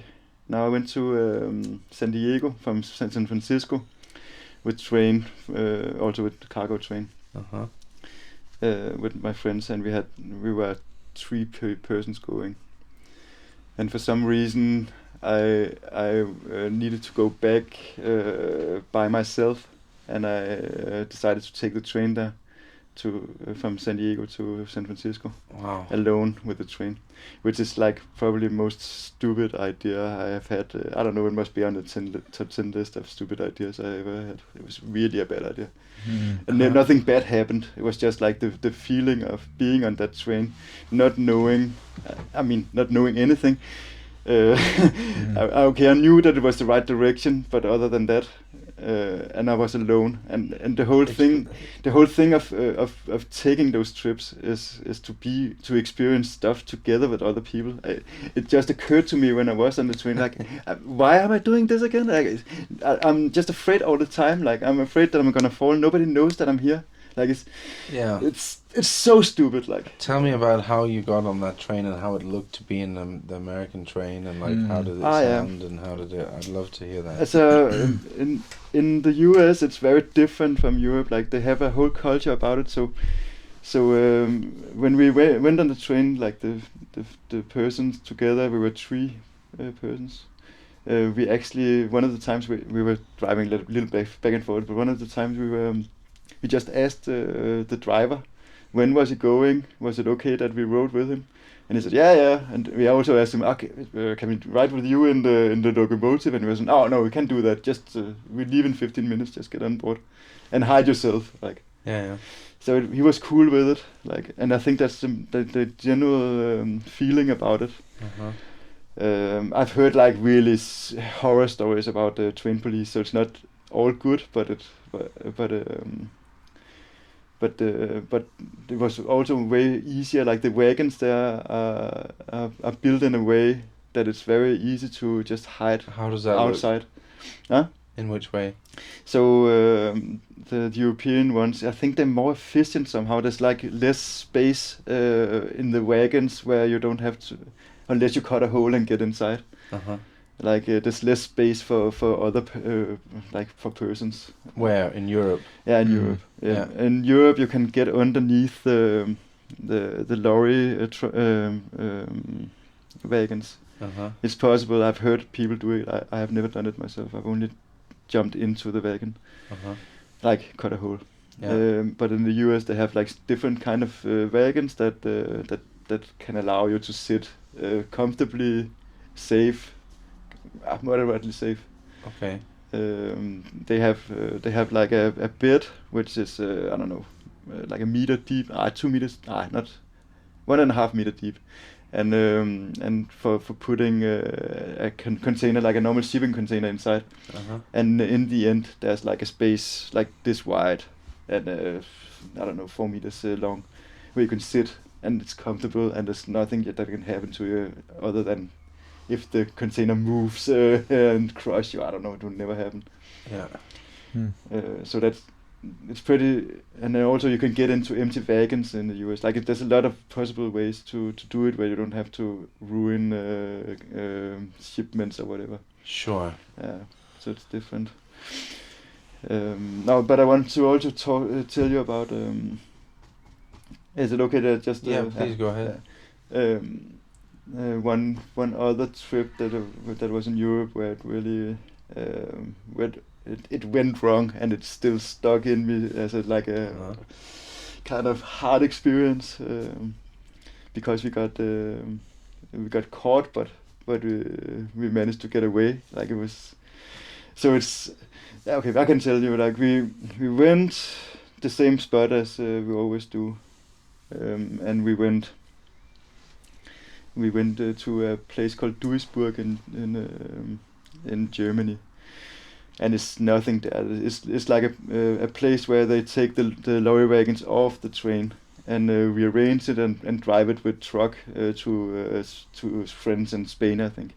Now I went to San Diego from San Francisco with train, also with the cargo train, with my friends, and we were 3 persons going. And for some reason, I needed to go back by myself, and I decided to take the train there from San Diego to San Francisco. Wow. Alone with the train, which is like probably the most stupid idea I have had. I don't know, it must be on the top 10 list of stupid ideas I ever had. It was really a bad idea. And then nothing bad happened. It was just like the feeling of being on that train, not knowing anything. I knew that it was the right direction, but other than that, and I was alone, and the whole thing of taking those trips is to experience stuff together with other people. It just occurred to me when I was on the train, like, why am I doing this again? Like, I'm just afraid all the time. Like, I'm afraid that I'm gonna fall. Nobody knows that I'm here. Like, it's so stupid. Like, tell me about how you got on that train and how it looked to be in the American train, and like how did it sound and how did it? I'd love to hear that. So in the US, it's very different from Europe. Like, they have a whole culture about it. So when we went on the train, like the persons together, we were 3 persons. We actually, one of the times we were driving a little back and forth, but one of the times we just asked the driver, when was he going? Was it okay that we rode with him? And he said, yeah. And we also asked him, okay, can we ride with you in the locomotive? And he was, no, we can't do that. Just we leave in 15 minutes. Just get on board and hide yourself. Like, yeah. So he was cool with it. Like, and I think that's the general feeling about it. Uh-huh. I've heard like really horror stories about the train police, so it's not all good, but it was also way easier. Like, the wagons there are built in a way that it's very easy to just hide. How does that outside? Look? In which way? So the European ones, I think they're more efficient somehow. There's like less space in the wagons where you don't have to, unless you cut a hole and get inside. Uh-huh. Like, there's less space for other like for persons. Where in Europe? Yeah, in Europe. Yeah. In Europe, you can get underneath the lorry wagons. Uh-huh. It's possible. I've heard people do it. I have never done it myself. I've only jumped into the wagon, like cut a hole. Yeah. But in the US, they have like different kind of wagons that can allow you to sit comfortably, safe. Moderately safe. Okay. They have like a bed which is I don't know, like a meter deep. 2 meters. Not 1.5 meter deep, and for putting a container, like a normal shipping container, inside. Uh-huh. And in the end, there's like a space like this wide and I don't know, 4 meters long, where you can sit and it's comfortable and there's nothing that can happen to you other than if the container moves and crush you. I don't know, it will never happen. Yeah. So it's pretty, and then also you can get into empty wagons in the US. Like, there's a lot of possible ways to do it where you don't have to ruin shipments or whatever. Sure. Yeah, so it's different. No, but I want to also tell you about. Is it okay to just? Please go ahead. One other trip that was in Europe where it really it went wrong, and it's still stuck in me as a kind of hard experience, because we got caught, but we managed to get away. Like, it was, so it's okay. I can tell you, like, we went the same spot as we always do, and we went to a place called Duisburg in Germany, and it's nothing there. It's like a place where they take the lorry wagons off the train and rearrange it and drive it with truck to friends in Spain, I think.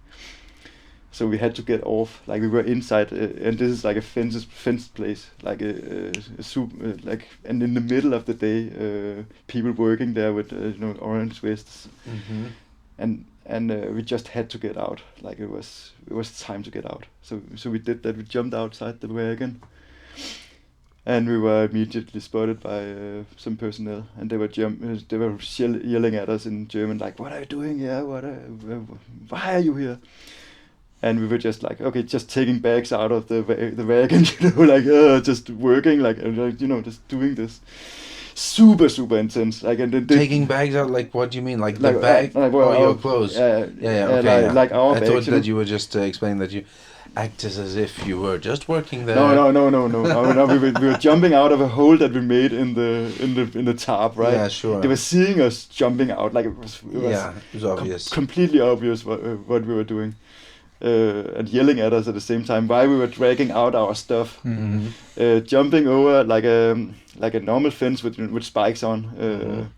So we had to get off. Like, we were inside, and this is like a fenced place, like a soup, like, and in the middle of the day, people working there with orange vests. Mm-hmm. And we just had to get out. Like, it was time to get out. So we did that. We jumped outside the wagon, and we were immediately spotted by some personnel, and they were yelling at us in German, like, "What are you doing here? Why are you here?" And we were just like, okay, just taking bags out of the wagon, like just working, like just doing this. Super intense. Like, and then taking bags out, like, what do you mean? Like the bag or your clothes? Okay. Like our I bags. thought that you were just explaining that you acted as if you were just working there. No. We were jumping out of a hole that we made in the tarp, right? Yeah, sure. They were seeing us jumping out, like it was obvious. Completely obvious what we were doing. and yelling at us at the same time while we were dragging out our stuff, Mm-hmm. jumping over like a normal fence with spikes on,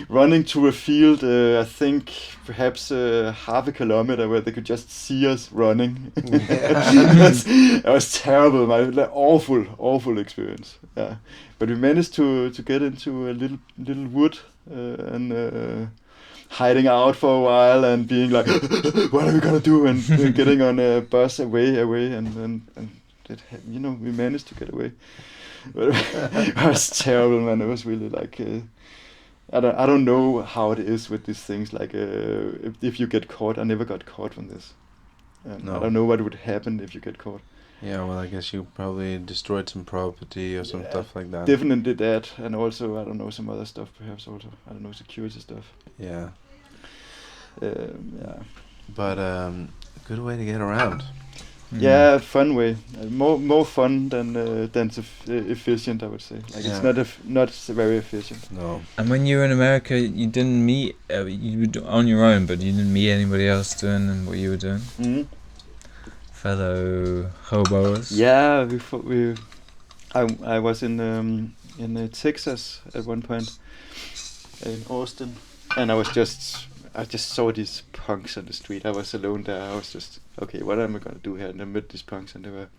running to a field. I think perhaps half a kilometer where they could just see us running. That was terrible. Like, awful experience. Yeah, but we managed to get into a little wood and. Hiding out for a while and being like, what are we gonna do? And getting on a bus away, and it, we managed to get away. But it was terrible, man. It was really like, I don't know how it is with these things. Like, if you get caught, I never got caught from this. No. I don't know what would happen if you get caught. Yeah, well, I guess you probably destroyed some property or some stuff like that. Definitely that, and also I don't know, some other stuff perhaps also. I don't know, security stuff. Yeah. Yeah. But good way to get around. Yeah, fun way. More fun than efficient, I would say. Like, Yeah. it's not very efficient. No. And when you were in America, you didn't meet, you were on your own, but you didn't meet anybody else doing what you were doing? Mm-hmm. Fellow hoboers? Yeah, I was in Texas at one point, in Austin, and I just saw these punks on the street. I was alone there. I was just, okay, what am I gonna do here? And I met these punks, and they were.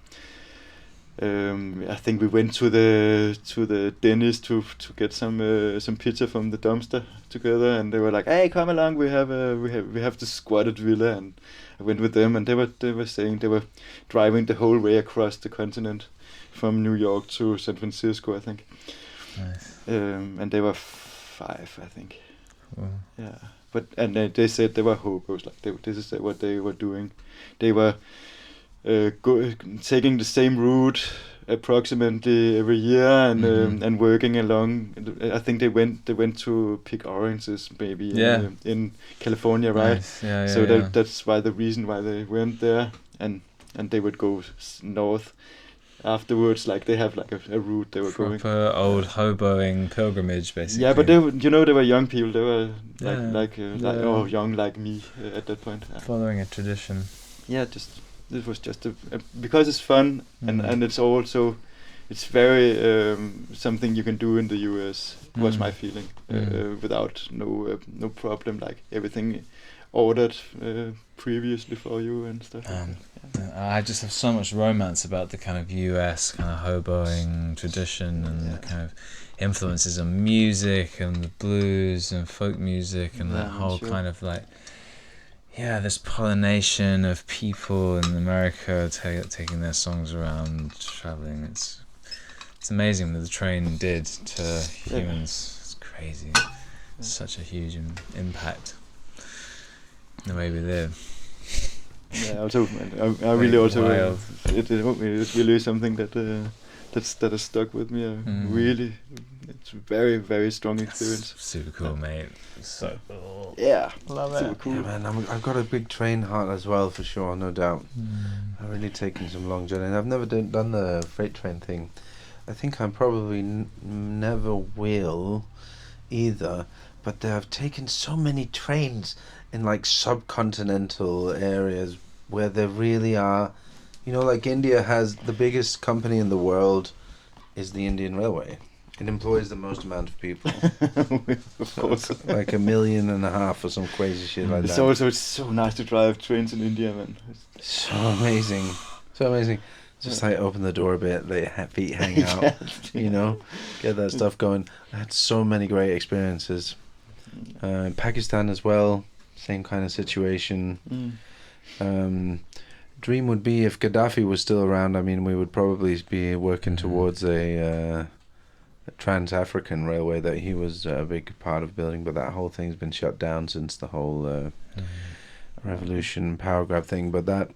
I think we went to the Denny's to get some pizza from the dumpster together, and they were like, "Hey, come along. We have this squatted villa," and I went with them, and they were saying they were driving the whole way across the continent, from New York to San Francisco, I think. Nice. And they were 5, I think. Cool. Yeah, but they said they were hobos. Like, this is what they were doing. They were taking the same route approximately every year, and and working along. I think they went to pick oranges maybe in California, right? Nice. Yeah, So yeah. that's why the reason why they went there, and they would go north afterwards. Like, they have like a route they were going. Proper old hoboing pilgrimage, basically. Yeah, but they were young people. They were Yeah. young like me at that point. Following a tradition. Yeah, it was just because it's fun, and it's also, it's very something you can do in the US. Was my feeling, without no problem. Like, everything ordered previously for you and stuff. I just have so much romance about the kind of US kind of hoboing tradition, and the kind of influences on music and the blues and folk music, and that whole kind of like, this pollination of people in America taking their songs around, traveling. It's amazing what the train did to humans. It's crazy. It's such a huge impact in the way we live. Yeah, also, I really also wild. It's really something that has stuck with me. Really, it's a very, very strong experience. Super cool, mate. So cool. Yeah, Love super it. cool. Yeah, man, I've got a big train heart as well, for sure, no doubt. I've really taken some long journeys. I've never done the freight train thing. I think I probably never will either, but I've taken so many trains in like subcontinental areas where there really are, like India has the biggest company in the world is the Indian Railway. It employs the most amount of people. Of course. Like 1.5 million or some crazy shit like that. It's so nice to drive trains in India, man. So amazing. So amazing. Just like open the door a bit, let your feet hang out, get that stuff going. I had so many great experiences. In Pakistan as well, same kind of situation. Dream would be if Gaddafi was still around. I mean, we would probably be working towards a Trans-African railway that he was a big part of building, but that whole thing's been shut down since the whole revolution power grab thing. But that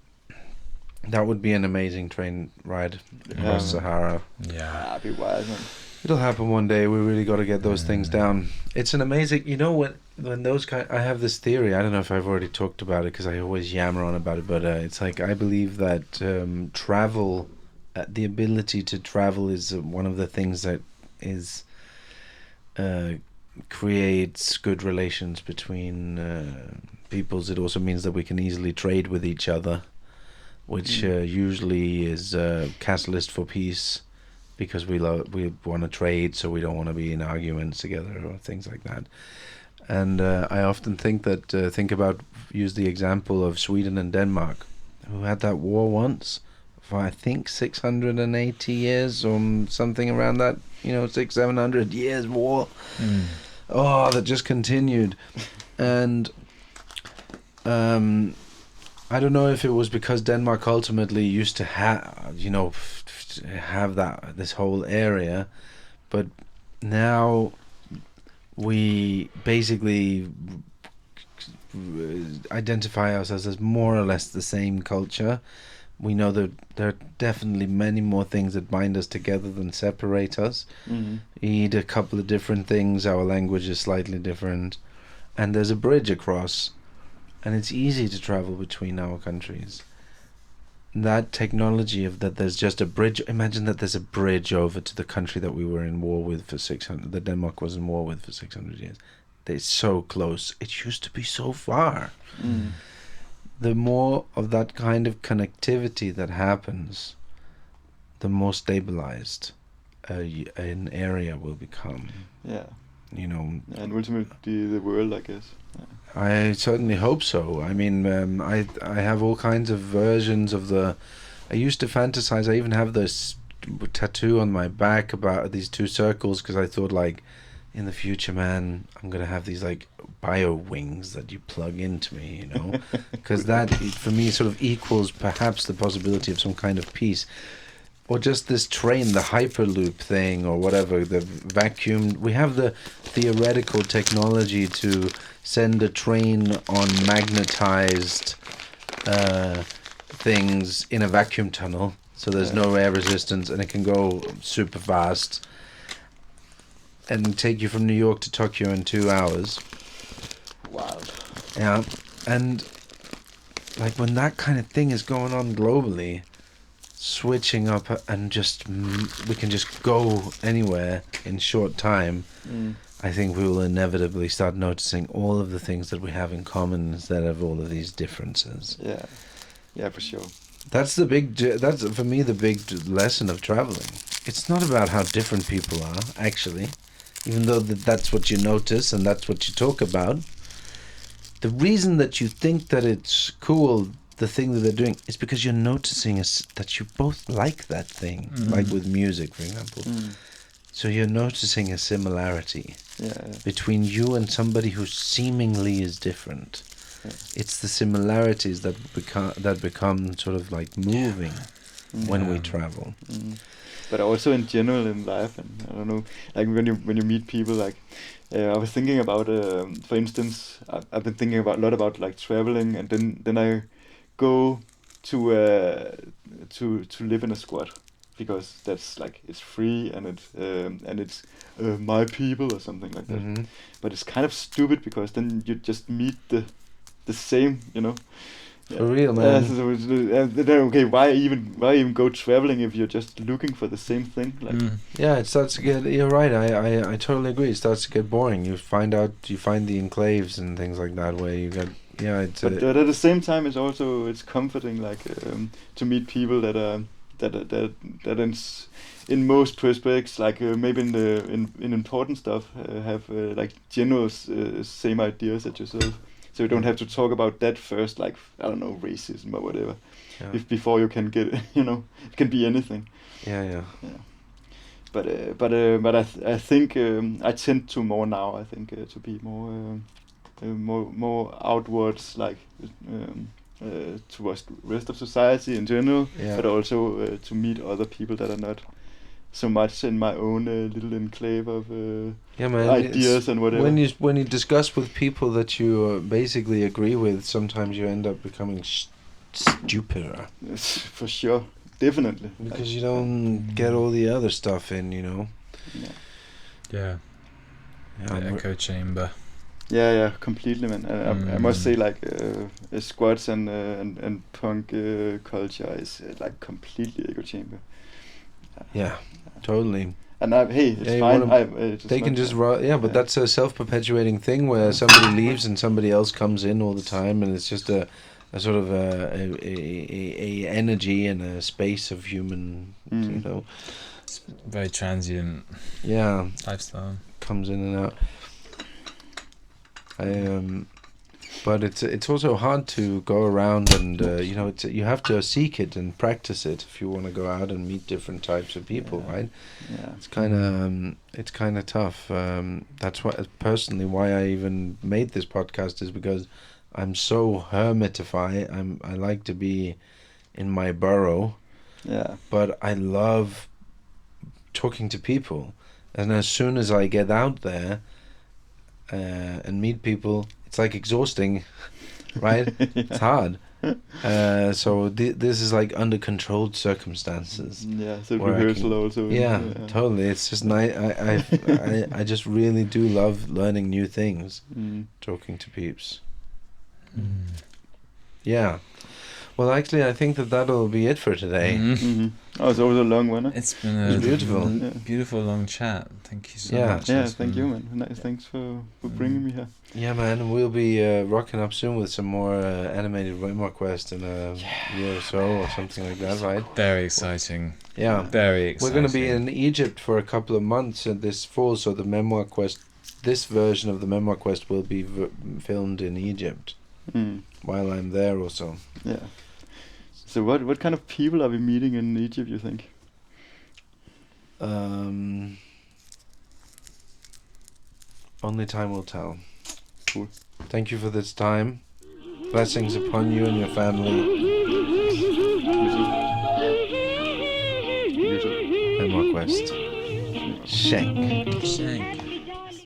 would be an amazing train ride across Sahara. Yeah. That'd be wild, man. It'll happen one day. We really got to get those things down. It's an amazing, when those kind. I have this theory. I don't know if I've already talked about it because I always yammer on about it. But it's like I believe that travel, the ability to travel, is one of the things that is creates good relations between peoples, it also means that we can easily trade with each other, which usually is a catalyst for peace, because we want to trade, so we don't want to be in arguments together or things like that. And I often think use the example of Sweden and Denmark, who had that war once for I think 680 years or something around that, 600-700 years war. That just continued. And I don't know if it was because Denmark ultimately used to have this whole area, but now we basically identify ourselves as more or less the same culture. We know that there are definitely many more things that bind us together than separate us. We eat a couple of different things, our language is slightly different, and there's a bridge across, and it's easy to travel between our countries. That technology that there's just a bridge, imagine that there's a bridge over to the country that we were in war with for 600, that Denmark was in war with for 600 years. It's so close. It used to be so far. The more of that kind of connectivity that happens, the more stabilized an area will become. Yeah. And ultimately the world, I guess. I certainly hope so. I mean, I have all kinds of versions of I used to fantasize. I even have this tattoo on my back about these two circles, because I thought, like, in the future, man, I'm gonna have these like bio wings that you plug into me, because that for me sort of equals perhaps the possibility of some kind of peace. Or just this train, the Hyperloop thing, or whatever, the vacuum. We have the theoretical technology to send a train on magnetized things in a vacuum tunnel, so there's no air resistance, and it can go super fast and take you from New York to Tokyo in 2 hours. Wow. Yeah, and like when that kind of thing is going on globally, switching up and we can just go anywhere in short time, I think we will inevitably start noticing all of the things that we have in common instead of all of these differences. Yeah, for sure. That's for me the big lesson of traveling. It's not about how different people are, actually, even though that's what you notice and that's what you talk about. The reason that you think that it's cool, the thing that they're doing, is because you're noticing that you both like that thing, like with music, for example. So you're noticing a similarity between you and somebody who seemingly is different. It's the similarities that become sort of like moving when we travel. But also in general in life, and I don't know, like when you meet people, like I was thinking about, for instance, I've been thinking a lot about like traveling, and then I go to live in a squat, because that's like it's free and it's my people or something like that. But it's kind of stupid, because then you just meet the same, For real, man. Okay, why even go traveling if you're just looking for the same thing? Like, yeah, it starts to get. You're right. I totally agree. It starts to get boring. You find the enclaves and things like that where you get. Yeah, it's. But at the same time, it's comforting, like to meet people that in most perspectives, like maybe in important stuff, have like general same ideas as yourself. So you don't have to talk about that first, like, I don't know, racism or whatever, before you can get, it can be anything. Yeah. But I think I tend to more now. I think to be more outwards, like towards the rest of society in general, but also to meet other people that are not so much in my own little enclave of ideas and whatever. When you discuss with people that you basically agree with, sometimes you end up becoming stupider. For sure, definitely. Because you don't get all the other stuff in, Yeah. The echo chamber. Yeah, completely, man. I must say, like, squats and punk culture is like completely echo chamber. Yeah, totally. And hey, it's you fine. they can just but Yeah. that's a self-perpetuating thing where somebody leaves and somebody else comes in all the time, and it's just a sort of a energy and a space of human, you know. It's very transient Yeah, lifestyle. comes in and out. But it's also hard to go around and you know, you have to seek it and practice it if you want to go out and meet different types of people, right? Yeah. It's kind of tough. That's personally why I even made this podcast, is because I'm so hermitified. I like to be in my burrow, Yeah. but I love talking to people. And as soon as I get out there and meet people, it's like exhausting, right? It's hard. So this is like under controlled circumstances. Yeah. So where I rehearsal can- also. Yeah, totally. It's just nice. I just really do love learning new things, talking to peeps. Yeah. Well, actually, I think that'll be it for today. Mm-hmm. Oh, it's always a long one. Huh? It's been It's a beautiful. beautiful long chat. Thank you so Yeah. much. Yeah, Esben. thank you, man. Nice, thanks for bringing me here. Yeah, man. We'll be rocking up soon with some more animated Memoirquest in a year or so, or something like that, right? Very exciting. Yeah. Very exciting. We're going to be in Egypt for a couple of months this fall, so the Memoirquest, this version of the Memoirquest will be filmed in Egypt while I'm there also. Yeah. So what kind of people are we meeting in Egypt, you think? Only time will tell. Cool. Thank you for this time. Blessings upon you and your family. Memoirquest. Shank. Shank.